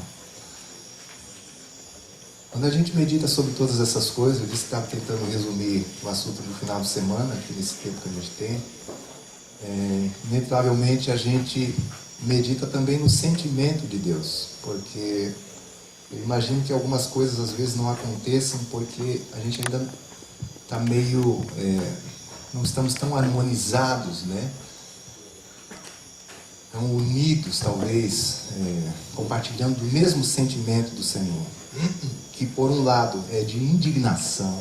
Quando a gente medita sobre todas essas coisas, eu disse que estava tentando resumir o assunto do final de semana, aqui nesse tempo que a gente tem, inevitavelmente a gente medita também no sentimento de Deus, porque eu imagino que algumas coisas às vezes não aconteçam porque a gente ainda está meio, não estamos tão harmonizados, né? Tão unidos talvez, compartilhando o mesmo sentimento do Senhor, que por um lado é de indignação,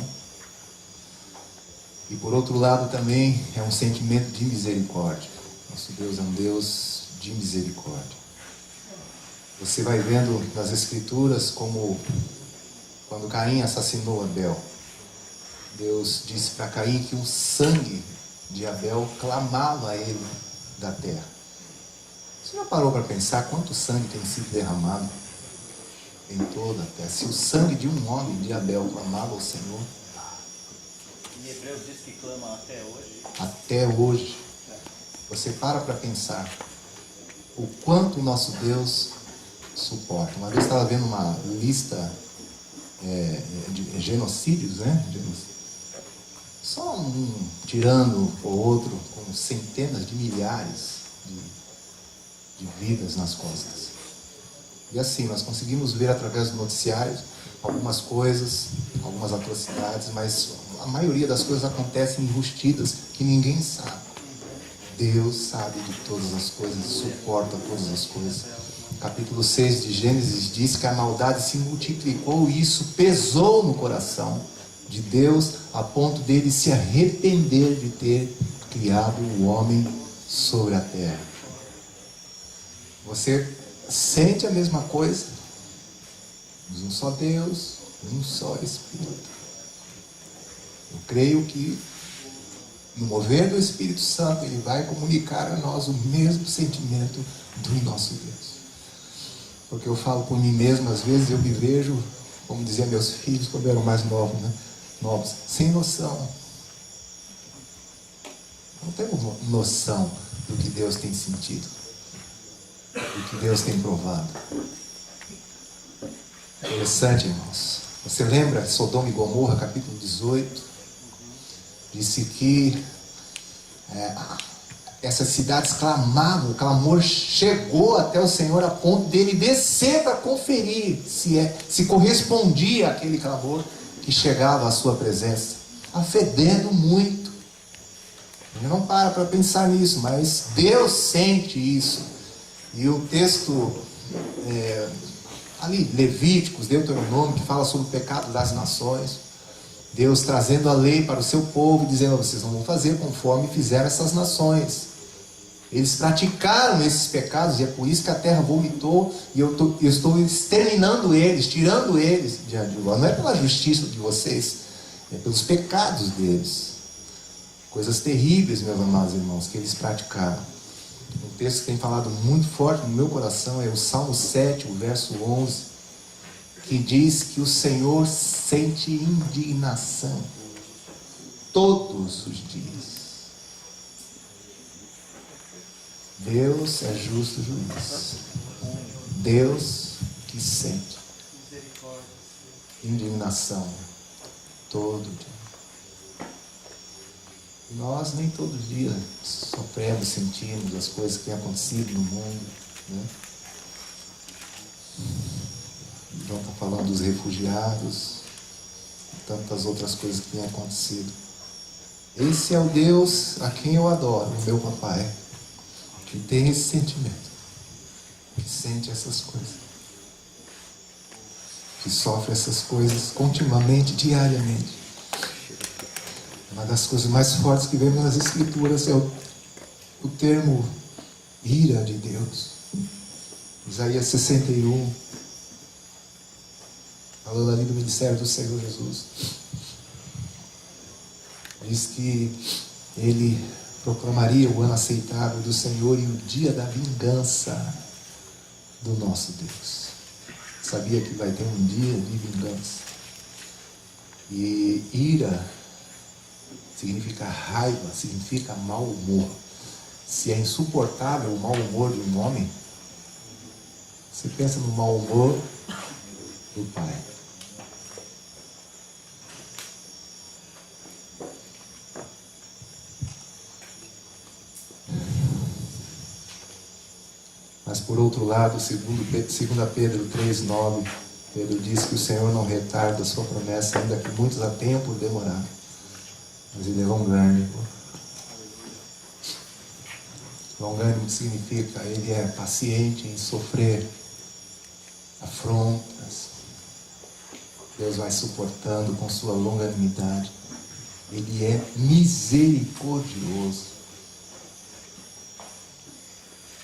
e por outro lado também é um sentimento de misericórdia. Nosso Deus é um Deus de misericórdia. Você vai vendo nas Escrituras como quando Caim assassinou Abel, Deus disse para Caim que o sangue de Abel clamava a ele da terra. Você já parou para pensar quanto sangue tem sido derramado em toda a terra? Se o sangue de um homem, de Abel, clamava ao Senhor, Em Hebreus diz que clama até hoje. até hoje, você para pensar o quanto o nosso Deus suporta. Uma vez eu estava vendo uma lista de genocídios, né? Só um tirando o outro, com centenas de milhares de vidas nas costas. E assim, nós conseguimos ver através dos noticiários algumas coisas, algumas atrocidades, mas a maioria das coisas acontecem enrustidas, que ninguém sabe. Deus sabe de todas as coisas, suporta todas as coisas. Capítulo 6 de Gênesis diz que a maldade se multiplicou e isso pesou no coração de Deus a ponto dele se arrepender de ter criado o homem sobre a terra. Você sente a mesma coisa? Um só Deus, um só Espírito. Eu creio que no mover do Espírito Santo ele vai comunicar a nós o mesmo sentimento do nosso Deus. Porque eu falo por mim mesmo, às vezes eu me vejo, como diziam meus filhos quando eram mais novos, sem noção. Não temos noção do que Deus tem sentido, do que Deus tem provado. Interessante, irmãos. Você lembra Sodoma e Gomorra, capítulo 18? Disse que essas cidades clamavam, o clamor chegou até o Senhor a ponto dele descer para conferir se correspondia àquele clamor que chegava à sua presença, afedendo muito. A gente não para pensar nisso, mas Deus sente isso. E o texto ali, Levíticos, Deuteronômio, que fala sobre o pecado das nações, Deus trazendo a lei para o seu povo, dizendo: vocês não vão fazer conforme fizeram essas nações. Eles praticaram esses pecados e é por isso que a terra vomitou e eu estou exterminando eles, tirando eles diante de vós. Não é pela justiça de vocês, é pelos pecados deles. Coisas terríveis, meus amados irmãos, que eles praticaram. Um texto que tem falado muito forte no meu coração é o Salmo 7, o verso 11, que diz que o Senhor sente indignação todos os dias. Deus é justo juiz. Deus que sente indignação todo dia. Nós nem todo dia sofremos, sentimos as coisas que têm acontecido no mundo, né? João está falando dos refugiados, tantas outras coisas que têm acontecido. Esse é o Deus a quem eu adoro, o meu papai, que tem esse sentimento, que sente essas coisas, que sofre essas coisas continuamente, diariamente. Uma das coisas mais fortes que vemos nas Escrituras é o termo ira de Deus. Isaías 61, falando ali do ministério do Senhor Jesus, diz que ele proclamaria o ano aceitável do Senhor e o dia da vingança do nosso Deus. Sabia que vai ter um dia de vingança. E ira significa raiva, significa mau humor. Se é insuportável o mau humor de um homem, você pensa no mau humor do Pai. Mas por outro lado, segundo Pedro 3,9, Pedro diz que o Senhor não retarda a sua promessa, ainda que muitos a tenham por demorar. Mas ele é longânimo. Longânimo significa, ele é paciente em sofrer afrontas. Deus vai suportando com sua longanimidade. Ele é misericordioso.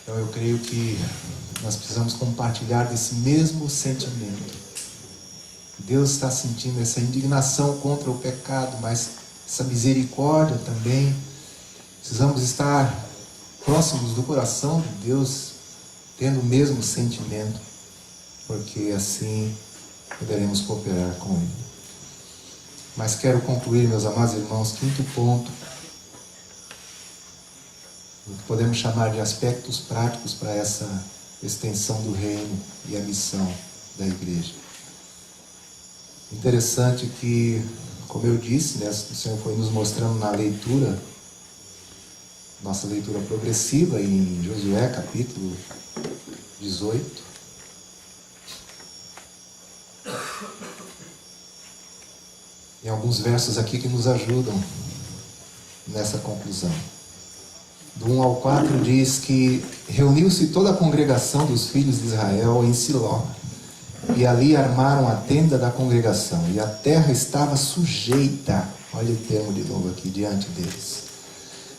Então eu creio que nós precisamos compartilhar desse mesmo sentimento. Deus está sentindo essa indignação contra o pecado, mas essa misericórdia também. Precisamos estar próximos do coração de Deus, tendo o mesmo sentimento, porque assim poderemos cooperar com Ele. Mas quero concluir, meus amados irmãos, quinto ponto, o que podemos chamar de aspectos práticos para essa extensão do reino e a missão da igreja. Interessante que, como eu disse, né, o Senhor foi nos mostrando na leitura, nossa leitura progressiva em Josué capítulo 18. Tem alguns versos aqui que nos ajudam nessa conclusão. Do 1 ao 4 diz que reuniu-se toda a congregação dos filhos de Israel em Siló, e ali armaram a tenda da congregação, e a terra estava sujeita, olha o termo de novo aqui, diante deles.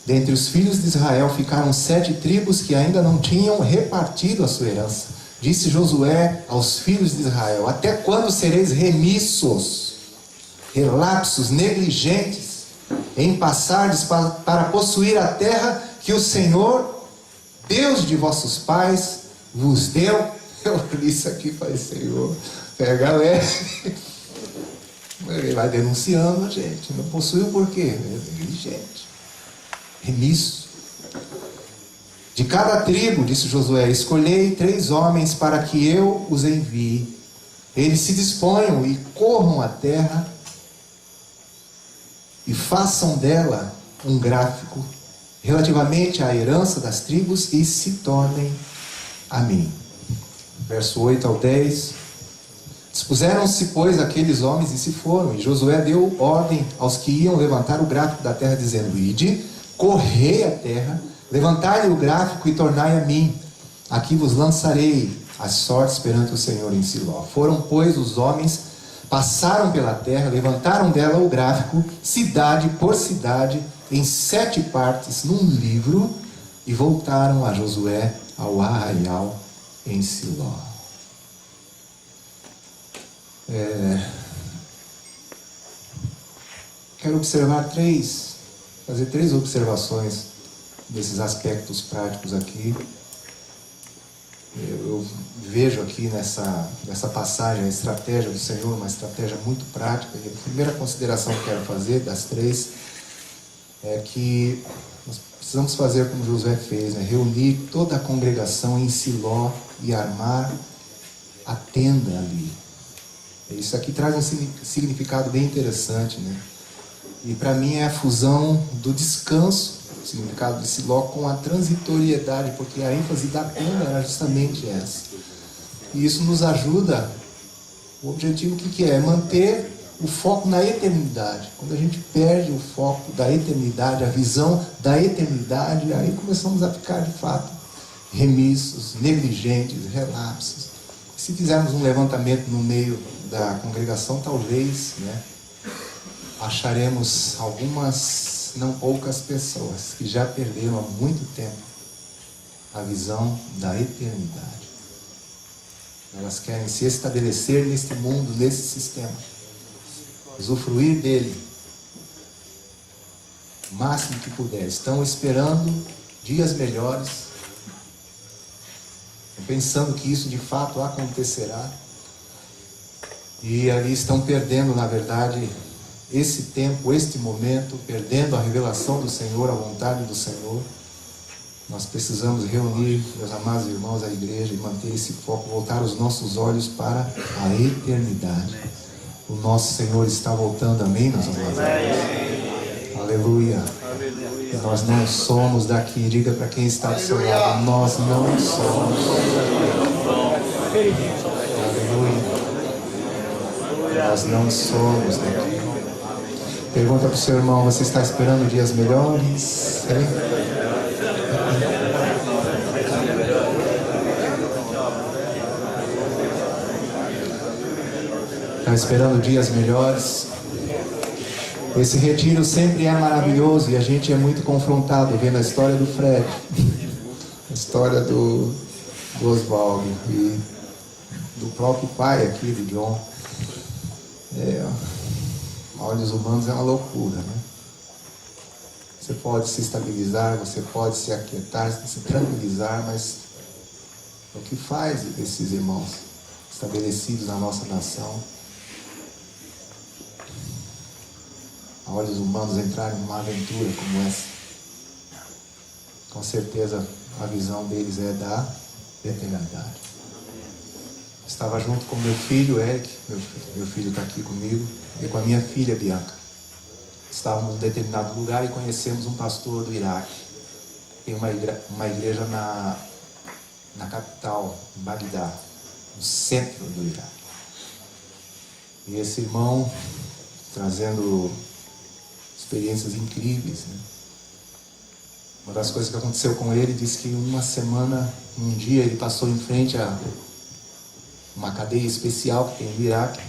Dentre os filhos de Israel ficaram 7 tribos que ainda não tinham repartido a sua herança. Disse Josué aos filhos de Israel: até quando sereis remissos, relapsos, negligentes, em passardes para possuir a terra que o Senhor, Deus de vossos pais, vos deu? Eu li isso aqui e falei: Senhor, pega leve. Ele vai denunciando a gente. Não possuiu por quê? Negligente, remisso. De cada tribo, disse Josué, escolhei 3 homens para que eu os envie. Eles se disponham e corram a terra e façam dela um gráfico relativamente à herança das tribos e se tornem a mim. Verso 8 ao 10. Dispuseram-se, pois, aqueles homens e se foram. E Josué deu ordem aos que iam levantar o gráfico da terra, dizendo: ide, correi a terra, levantai o gráfico e tornai a mim. Aqui vos lançarei as sortes perante o Senhor em Siló. Foram, pois, os homens, passaram pela terra, levantaram dela o gráfico, cidade por cidade, em 7 partes, num livro, e voltaram a Josué ao arraial em Siló. Quero fazer 3 observações desses aspectos práticos aqui. Eu vejo aqui nessa passagem a estratégia do Senhor, uma estratégia muito prática. E a primeira consideração que quero fazer, das 3, é que nós precisamos fazer como Josué fez, né? Reunir toda a congregação em Siló e armar a tenda ali. Isso aqui traz um significado bem interessante, né? E para mim é a fusão do descanso, o significado de Siló, com a transitoriedade, porque a ênfase da tenda era justamente essa. E isso nos ajuda, o objetivo que é? Manter o foco na eternidade. Quando a gente perde o foco da eternidade, a visão da eternidade, aí começamos a ficar de fato remissos, negligentes, relapsos. Se fizermos um levantamento no meio da congregação, talvez, né, acharemos algumas, não poucas pessoas que já perderam há muito tempo a visão da eternidade. Elas querem se estabelecer neste mundo, nesse sistema, usufruir dele o máximo que puder. Estão esperando dias melhores, pensando que isso de fato acontecerá, e ali estão perdendo, na verdade, esse tempo, este momento, perdendo a revelação do Senhor, a vontade do Senhor. Nós precisamos reunir, meus amados irmãos, a igreja e manter esse foco, voltar os nossos olhos para a eternidade. O nosso Senhor está voltando, amém, meus amados irmãos? Aleluia. Nós não somos daqui. Diga para quem está do seu lado: nós não somos. Aleluia. Nós não somos daqui. Pergunta para o seu irmão: você está esperando dias melhores? Está esperando dias melhores? Esse retiro sempre é maravilhoso e a gente é muito confrontado vendo a história do Fred, a história do Oswaldo e do próprio pai aqui, do John. Olhos humanos é uma loucura, né? Você pode se estabilizar, você pode se aquietar, se tranquilizar, mas o que faz esses irmãos estabelecidos na nossa nação, a olhos humanos, entrarem numa aventura como essa? Com certeza a visão deles é da eternidade. Estava junto com meu filho Eric, meu filho está aqui comigo, e com a minha filha Bianca. Estávamos em determinado lugar e conhecemos um pastor do Iraque. Tem uma igreja na capital, em Bagdá, no centro do Iraque. E esse irmão trazendo experiências incríveis, né? Uma das coisas que aconteceu com ele, disse que um dia ele passou em frente a uma cadeia especial que tem no Iraque,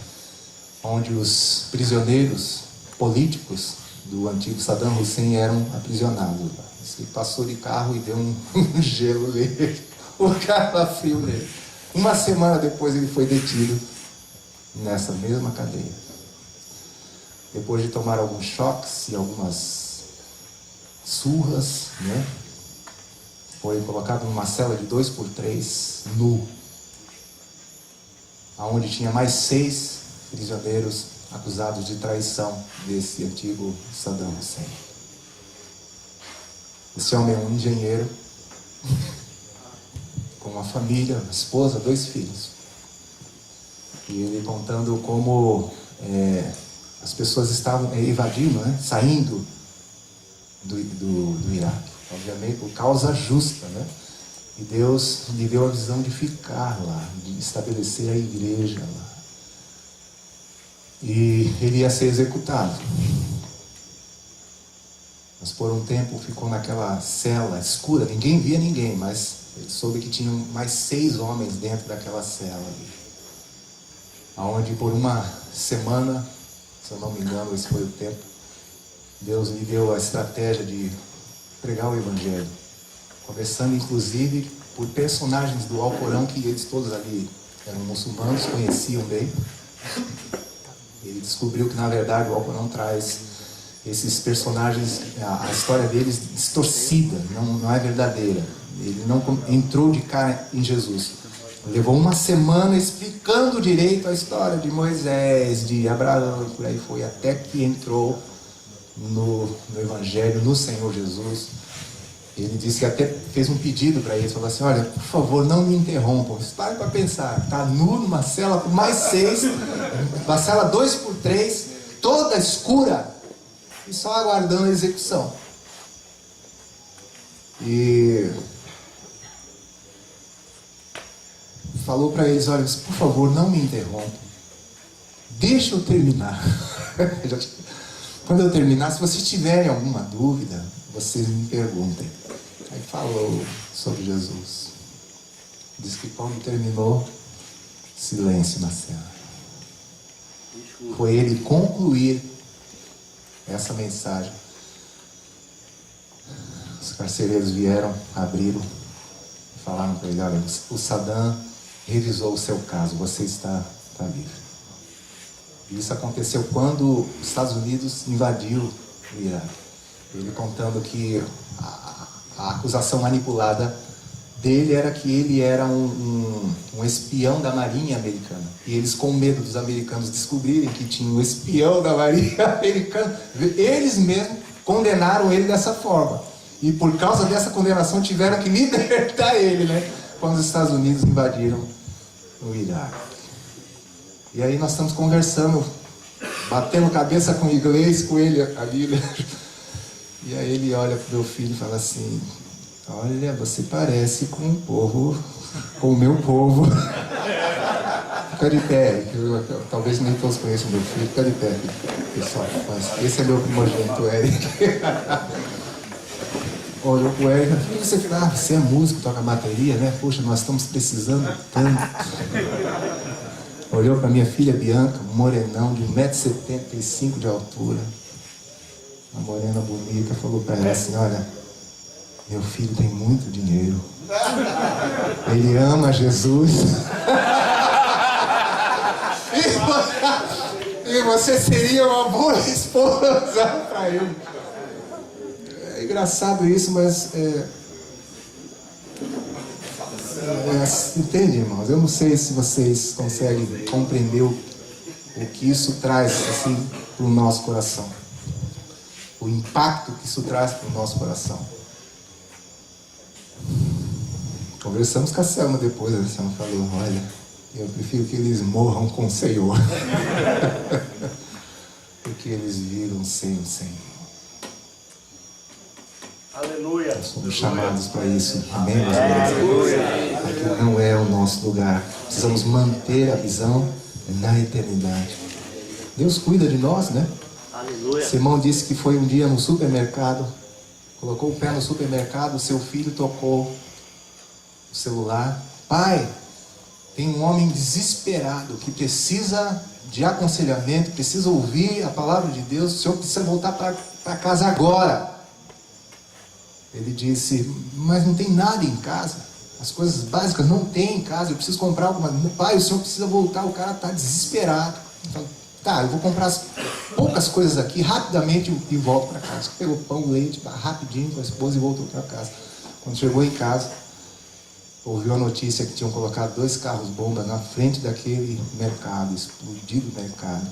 onde os prisioneiros políticos do antigo Saddam Hussein eram aprisionados. Ele passou de carro e deu um gelo nele, o cara estava frio nele. Uma semana depois ele foi detido nessa mesma cadeia. Depois de tomar alguns choques e algumas surras, né? Foi colocado numa cela de 2x3, nu, onde tinha mais 6 prisioneiros acusados de traição desse antigo Saddam Hussein. Esse homem é um engenheiro, com uma família, uma esposa, 2 filhos. E ele contando como as pessoas estavam evadindo, né? Saindo do Iraque, obviamente por causa justa, né? E Deus lhe deu a visão de ficar lá, de estabelecer a igreja lá. E ele ia ser executado. Mas por um tempo ficou naquela cela escura, ninguém via ninguém, mas ele soube que tinham mais 6 homens dentro daquela cela ali. Onde por uma semana, se eu não me engano, esse foi o tempo, Deus lhe deu a estratégia de pregar o Evangelho, conversando inclusive por personagens do Alcorão, que eles todos ali eram muçulmanos, conheciam bem. Ele descobriu que na verdade o Alcorão traz esses personagens, a história deles distorcida, não é verdadeira. Ele não entrou de cara em Jesus. Levou uma semana explicando direito a história de Moisés, de Abraão, por aí foi, até que entrou no Evangelho, no Senhor Jesus. Ele disse que até fez um pedido para eles, falou assim: olha, por favor, não me interrompam, parem para pensar, está nu numa cela com mais 6, uma cela 2x3, toda escura, e só aguardando a execução. E falou para eles: olha, por favor, não me interrompam, deixa eu terminar. Quando eu terminar, se vocês tiverem alguma dúvida, vocês me perguntem. Aí falou sobre Jesus. Diz que quando terminou, silêncio na cela. Foi ele concluir essa mensagem. Os carcereiros vieram, abriram e falaram para ele: olha, o Saddam revisou o seu caso, você está livre. Isso aconteceu quando os Estados Unidos invadiu o Iraque. Ele contando que a acusação manipulada dele era que ele era um espião da Marinha Americana. E eles, com medo dos americanos descobrirem que tinha um espião da Marinha Americana, eles mesmos condenaram ele dessa forma. E por causa dessa condenação tiveram que libertar ele, né? Quando os Estados Unidos invadiram o Iraque. E aí nós estamos conversando, batendo cabeça com o inglês, com ele ali, né? E aí ele olha pro meu filho e fala assim: olha, você parece com o povo, com o meu povo. Fica de pé, talvez nem todos conheçam meu filho, fica de pé, pessoal. Mas esse é meu primogênito, Eric. Olhou pro Eric e falou: você é músico, toca bateria, né? Poxa, nós estamos precisando tanto. Olhou para minha filha Bianca, morenão, de 1,75 m de altura. Uma morena bonita, falou para ela assim: olha, meu filho tem muito dinheiro. Ele ama Jesus. E você seria uma boa esposa para ele. É engraçado isso, mas entende, irmãos? Eu não sei se vocês conseguem compreender o que isso traz assim, para o nosso coração. O impacto que isso traz para o nosso coração. Conversamos com a Selma depois, a Selma falou: olha, eu prefiro que eles morram com o Senhor. Porque eles viram sem o Senhor. Aleluia. Nós somos chamados para isso. Amém, meus irmãos? Aqui não é o nosso lugar. Precisamos manter a visão na eternidade. Deus cuida de nós, né? Aleluia. Simão disse que foi um dia no supermercado, colocou o pé no supermercado, seu filho tocou o celular. Pai, tem um homem desesperado que precisa de aconselhamento, precisa ouvir a palavra de Deus, o senhor precisa voltar para casa agora. Ele disse: mas não tem nada em casa, as coisas básicas não tem em casa, eu preciso comprar alguma. Pai, o senhor precisa voltar, o cara está desesperado. Então, tá, eu vou comprar as poucas coisas aqui rapidamente e volto para casa. Pegou pão, leite, rapidinho com a esposa e voltou para casa. Quando chegou em casa, ouviu a notícia que tinham colocado 2 carros-bomba na frente daquele mercado, explodido o mercado.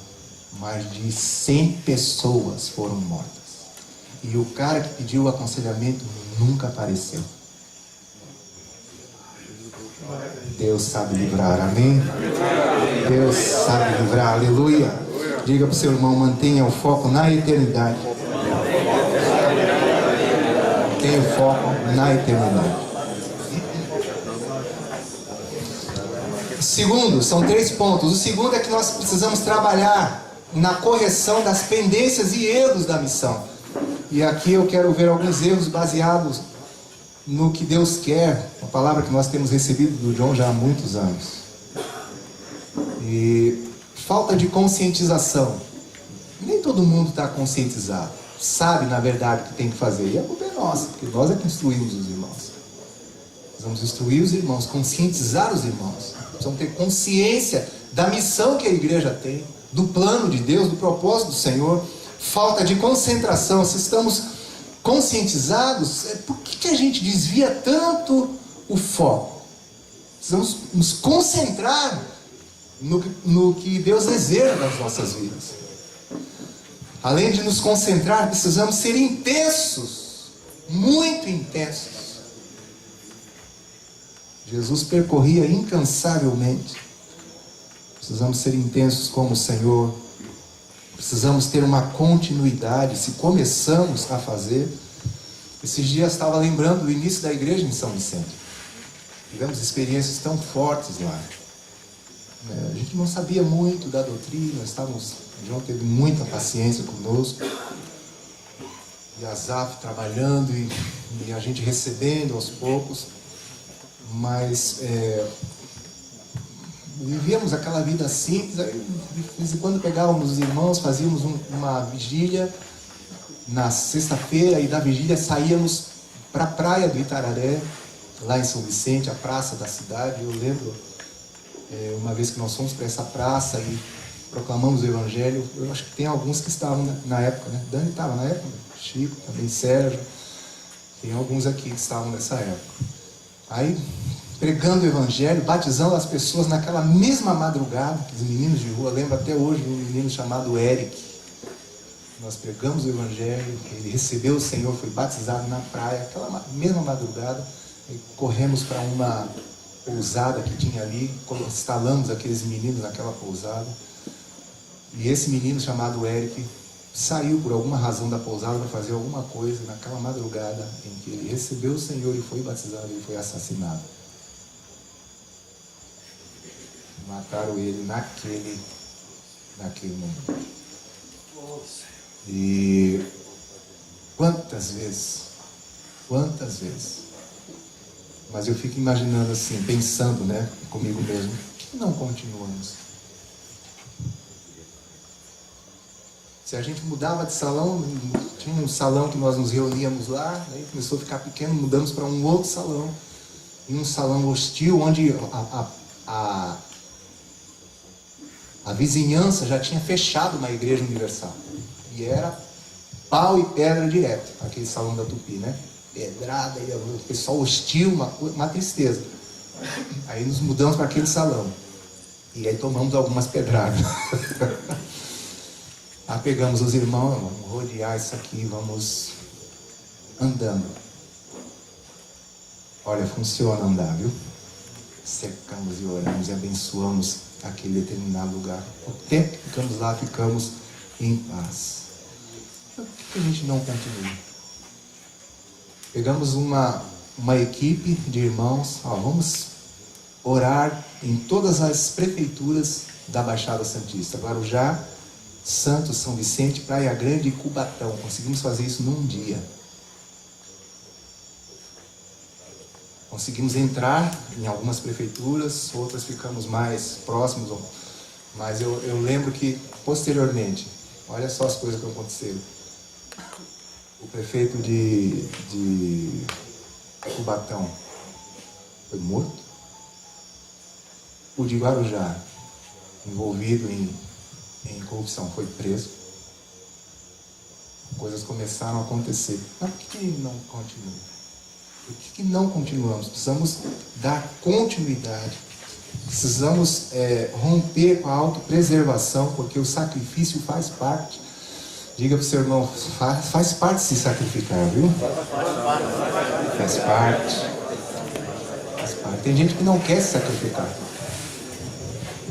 Mais de 100 pessoas foram mortas. E o cara que pediu o aconselhamento nunca apareceu. Deus sabe livrar, amém? Deus sabe livrar, aleluia. Diga para o seu irmão: mantenha o foco na eternidade. Mantenha o foco na eternidade. Segundo, são 3 pontos. O segundo é que nós precisamos trabalhar na correção das pendências e erros da missão. E aqui eu quero ver alguns erros baseados no que Deus quer, uma palavra que nós temos recebido do John já há muitos anos. E falta de conscientização. Nem todo mundo está conscientizado, sabe na verdade o que tem que fazer. E a culpa é nossa, porque nós é que instruímos os irmãos. Nós vamos instruir os irmãos, conscientizar os irmãos. Precisamos ter consciência da missão que a igreja tem, do plano de Deus, do propósito do Senhor. Falta de concentração. Se estamos conscientizados, por que a gente desvia tanto o foco? Precisamos nos concentrar no que Deus deseja nas nossas vidas. Além de nos concentrar, precisamos ser intensos, muito intensos. Jesus percorria incansavelmente. Precisamos ser intensos como o Senhor. Precisamos ter uma continuidade. Se começamos a fazer. Esses dias estava lembrando do início da igreja em São Vicente. Tivemos experiências tão fortes lá. A gente não sabia muito da doutrina. O João teve muita paciência conosco. E a Zaf trabalhando e a gente recebendo aos poucos. Mas vivíamos aquela vida simples. De vez em quando pegávamos os irmãos, fazíamos uma vigília na sexta-feira, e da vigília saíamos para a praia do Itararé, lá em São Vicente, a praça da cidade. Eu lembro uma vez que nós fomos para essa praça e proclamamos o Evangelho. Eu acho que tem alguns que estavam na época, né? Dani estava na época, Chico, também Sérgio. Tem alguns aqui que estavam nessa época. Aí, pregando o Evangelho, batizando as pessoas naquela mesma madrugada, os meninos de rua. Lembro até hoje de um menino chamado Eric. Nós pregamos o Evangelho, ele recebeu o Senhor, foi batizado na praia, aquela mesma madrugada. Corremos para uma pousada que tinha ali, instalamos aqueles meninos naquela pousada. E esse menino chamado Eric saiu por alguma razão da pousada para fazer alguma coisa naquela madrugada em que ele recebeu o Senhor e foi batizado, ele foi assassinado. Mataram ele naquele momento. E quantas vezes, mas eu fico imaginando assim, pensando, né, comigo mesmo, por que não continuamos? Se a gente mudava de salão, tinha um salão que nós nos reuníamos lá, aí começou a ficar pequeno, mudamos para um outro salão, em um salão hostil, onde a vizinhança já tinha fechado uma igreja universal. E era pau e pedra direto, aquele salão da Tupi, né? Pedrada, e o pessoal hostil, uma tristeza. Aí nos mudamos para aquele salão. E aí tomamos algumas pedradas. Aí pegamos os irmãos, vamos rodear isso aqui, vamos andando. Olha, funciona andar, viu? Secamos e oramos e abençoamos aquele determinado lugar. O tempo que ficamos lá, ficamos em paz. Por que a gente não continua? Pegamos uma equipe de irmãos, vamos orar em todas as prefeituras da Baixada Santista, Guarujá, Santos, São Vicente, Praia Grande e Cubatão. Conseguimos fazer isso num dia. Conseguimos entrar em algumas prefeituras, outras ficamos mais próximos, mas eu lembro que posteriormente, olha só as coisas que aconteceram. O prefeito de Cubatão foi morto. O de Guarujá, envolvido em corrupção, foi preso. Coisas começaram a acontecer. Mas por que não continua? Por que não continuamos? Precisamos dar continuidade. Precisamos romper com a autopreservação, porque o sacrifício faz parte. Diga para o seu irmão, faz parte se sacrificar, viu? Faz parte. Tem gente que não quer se sacrificar,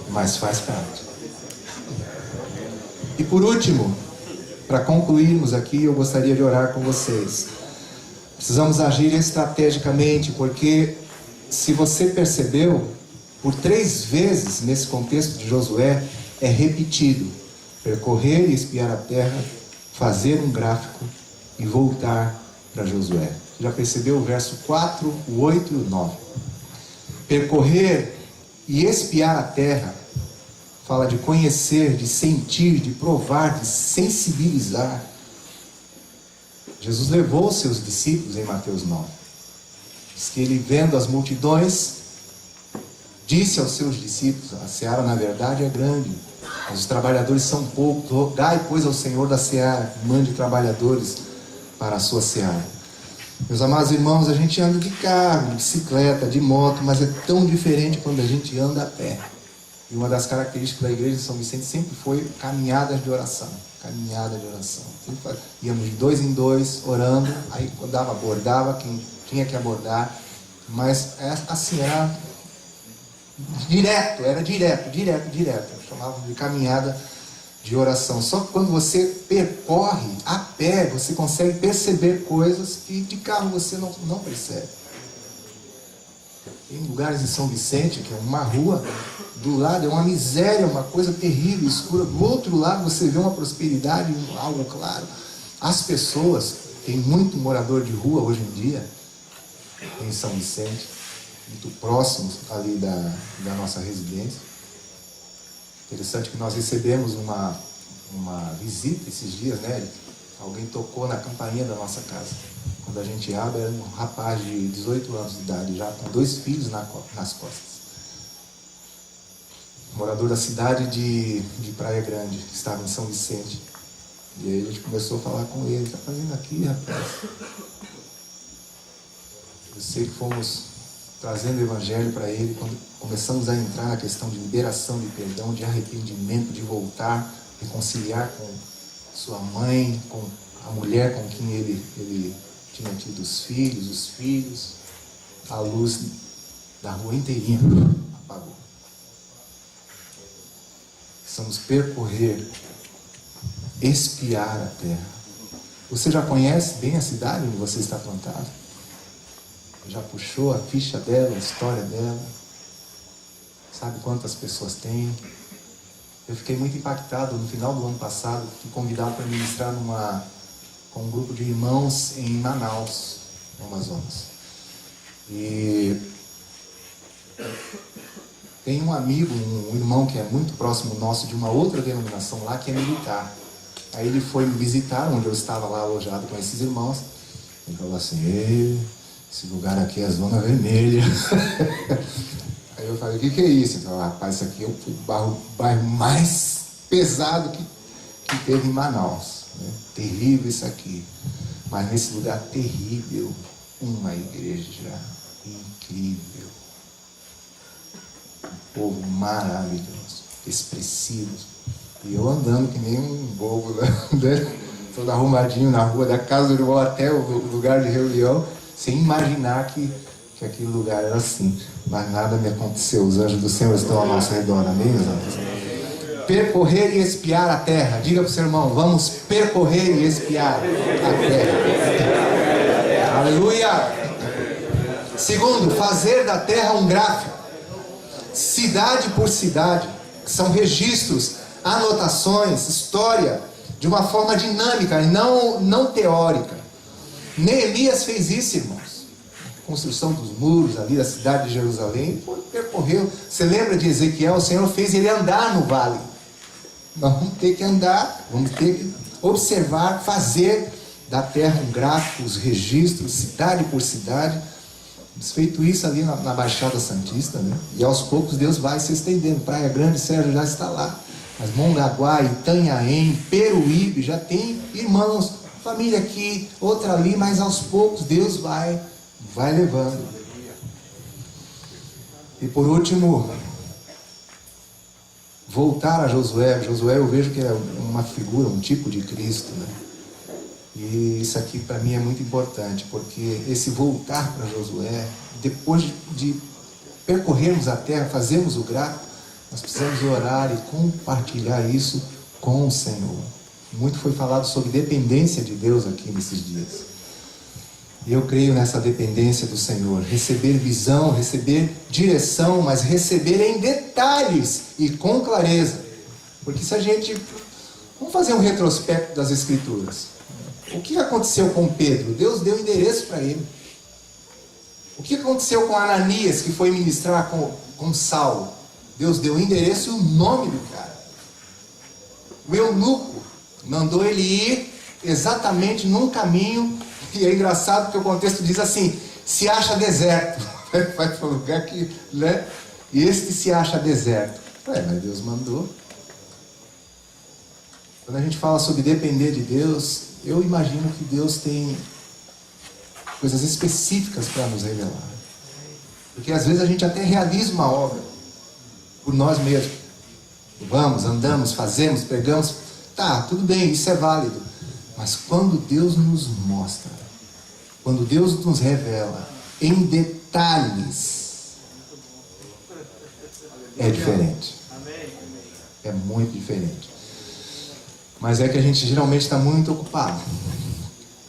mas faz parte. E por último, para concluirmos aqui, eu gostaria de orar com vocês. Precisamos agir estrategicamente, porque se você percebeu, por 3 vezes nesse contexto de Josué, é repetido: percorrer e espiar a terra, fazer um gráfico e voltar para Josué. Já percebeu o verso 4, o 8 e o 9? Percorrer e espiar a terra fala de conhecer, de sentir, de provar, de sensibilizar. Jesus levou seus discípulos em Mateus 9. Diz que ele, vendo as multidões, disse aos seus discípulos: a seara na verdade é grande, mas os trabalhadores são poucos. Rogai, pois, ao Senhor da seara, mande trabalhadores para a sua seara. Meus amados irmãos, a gente anda de carro, de bicicleta, de moto, mas é tão diferente quando a gente anda a pé. E uma das características da igreja de São Vicente sempre foi caminhadas de oração. Caminhada de oração. Íamos de 2 em 2, orando, aí quando dava, abordava quem tinha que abordar, mas assim, era direto. Chamavam de caminhada de oração. Só que quando você percorre a pé, você consegue perceber coisas que de carro você não percebe. Tem lugares em São Vicente, que é uma rua, do lado é uma miséria, uma coisa terrível, escura. Do outro lado você vê uma prosperidade, algo claro. As pessoas, tem muito morador de rua hoje em dia, em São Vicente, muito próximos ali da nossa residência. Interessante que nós recebemos uma visita esses dias, né? Alguém tocou na campainha da nossa casa. Quando a gente abre, era um rapaz de 18 anos de idade, já com 2 filhos nas costas. Morador da cidade de Praia Grande, que estava em São Vicente. E aí a gente começou a falar com ele: o que está fazendo aqui, rapaz? Eu sei que fomos trazendo o evangelho para ele, quando começamos a entrar na questão de liberação de perdão, de arrependimento, de voltar, reconciliar com sua mãe, com a mulher com quem ele tinha tido os filhos, a luz da rua inteirinha apagou. Precisamos percorrer espiar a terra. Você já conhece bem a cidade onde você está plantado? Já puxou a ficha dela, a história dela? Sabe quantas pessoas tem? Eu fiquei muito impactado no final do ano passado. Fui convidado para ministrar com um grupo de irmãos em Manaus, no Amazonas. E tem um amigo, um irmão que é muito próximo nosso, de uma outra denominação lá, que é militar. Aí ele foi me visitar, onde eu estava lá alojado com esses irmãos. Ele falou assim: esse lugar aqui é zona vermelha. Aí eu falei: o que é isso? Ele falou: rapaz, isso aqui é o bairro mais pesado que teve em Manaus, né? Terrível isso aqui. Mas nesse lugar terrível, uma igreja incrível. Um povo maravilhoso, expressivo. E eu andando que nem um bobo, né? Todo arrumadinho na rua da casa do irmão até o lugar de reunião, sem imaginar que aquele lugar era assim. Mas nada me aconteceu. Os anjos do Senhor estão ao nosso redor, amém, meus amigos? Percorrer e espiar a terra. Diga para o seu irmão: vamos percorrer e espiar a terra. Aleluia! Segundo, fazer da terra um gráfico, cidade por cidade, que são registros, anotações, história, de uma forma dinâmica, não teórica. Neemias fez isso, irmãos. A construção dos muros ali da cidade de Jerusalém, percorreu. Você lembra de Ezequiel? O Senhor fez ele andar no vale. Nós vamos ter que andar, vamos ter que observar, fazer da terra um gráfico, os registros, cidade por cidade. Feito isso ali na Baixada Santista, né? E aos poucos Deus vai se estendendo. Praia Grande, Sérgio já está lá. Mas Mongaguá, Itanhaém, Peruíbe, já tem irmãos, família aqui, outra ali, mas aos poucos Deus vai levando. E por último, voltar a Josué. Josué eu vejo que é uma figura, um tipo de Cristo, né? E isso aqui para mim é muito importante, porque esse voltar para Josué, depois de percorrermos a terra, fazermos o gráfico, nós precisamos orar e compartilhar isso com o Senhor. Muito foi falado sobre dependência de Deus aqui nesses dias. E eu creio nessa dependência do Senhor. Receber visão, receber direção, mas receber em detalhes e com clareza. Porque se a gente... Vamos fazer um retrospecto das Escrituras. O que aconteceu com Pedro? Deus deu endereço para ele. O que aconteceu com Ananias, que foi ministrar com Saulo? Deus deu o endereço e o nome do cara. O eunuco mandou ele ir exatamente num caminho, e é engraçado porque o contexto diz assim: se acha deserto. Vai para o lugar que, né? E este se acha deserto. Mas Deus mandou. Quando a gente fala sobre depender de Deus, eu imagino que Deus tem coisas específicas para nos revelar. Porque às vezes a gente até realiza uma obra por nós mesmos. Vamos, andamos, fazemos, pregamos. Tá, tudo bem, isso é válido. Mas quando Deus nos mostra, quando Deus nos revela em detalhes, é diferente. É muito diferente. Mas é que a gente geralmente está muito ocupado.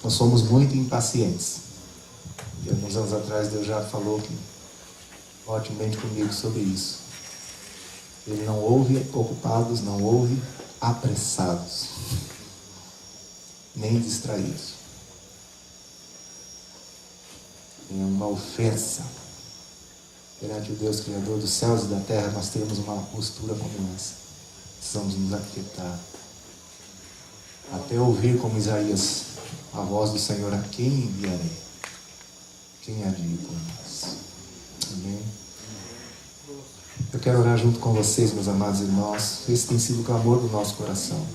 Nós somos muito impacientes. E alguns anos atrás Deus já falou fortemente comigo sobre isso. Ele não ouve ocupados, não ouve apressados, nem distraídos. É uma ofensa perante o Deus Criador dos céus e da terra. Nós temos uma postura como essa. Precisamos nos aquietar, até ouvir como Isaías a voz do Senhor: a quem enviarei? Quem há de ir por nós? Amém? Eu quero orar junto com vocês, meus amados irmãos. Esse tem sido o clamor do nosso coração.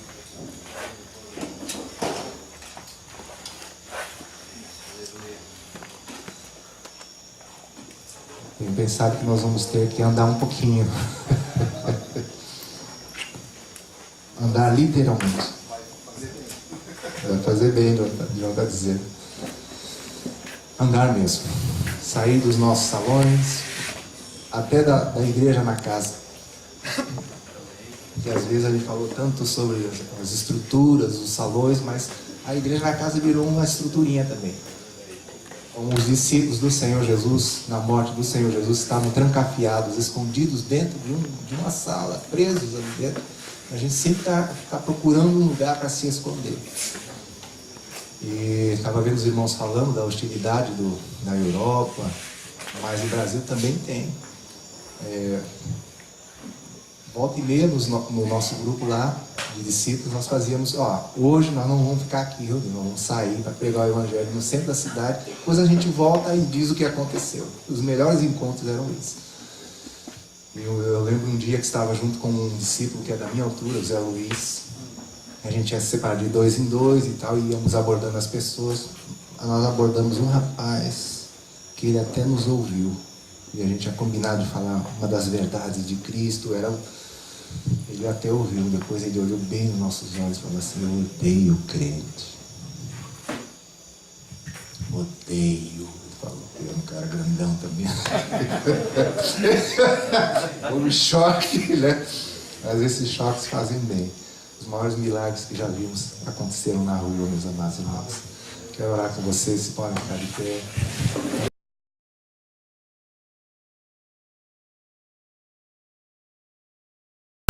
Tenho pensado que nós vamos ter que andar um pouquinho. Andar literalmente. Vai fazer bem, João está dizendo. Andar mesmo. Sair dos nossos salões, até da igreja na casa. que às vezes a gente falou tanto sobre as estruturas, os salões, mas a igreja na casa virou uma estruturinha também. Como os discípulos do Senhor Jesus, na morte do Senhor Jesus, estavam trancafiados, escondidos dentro de uma sala, presos ali dentro. A gente sempre está procurando um lugar para se esconder. E estava vendo os irmãos falando da hostilidade na Europa, mas no Brasil também tem. Volta e meia no nosso grupo lá de discípulos, nós fazíamos, hoje nós não vamos ficar aqui, nós vamos sair para pregar o evangelho no centro da cidade, depois a gente volta e diz o que aconteceu. Os melhores encontros eram esses. Eu lembro um dia que estava junto com um discípulo que é da minha altura, o Zé Luiz. A gente ia se separar de 2 em 2 e tal, e íamos abordando as pessoas. Nós abordamos um rapaz que ele até nos ouviu. E a gente tinha combinado de falar uma das verdades de Cristo. Ele até ouviu, depois ele olhou bem nos nossos olhos e falou assim: eu odeio crente. Odeio. Ele falou, eu era um cara grandão também. Houve choque, né? Mas esses choques fazem bem. Os maiores milagres que já vimos aconteceram na rua, meus amados irmãos. Quero orar com vocês, se podem ficar de pé.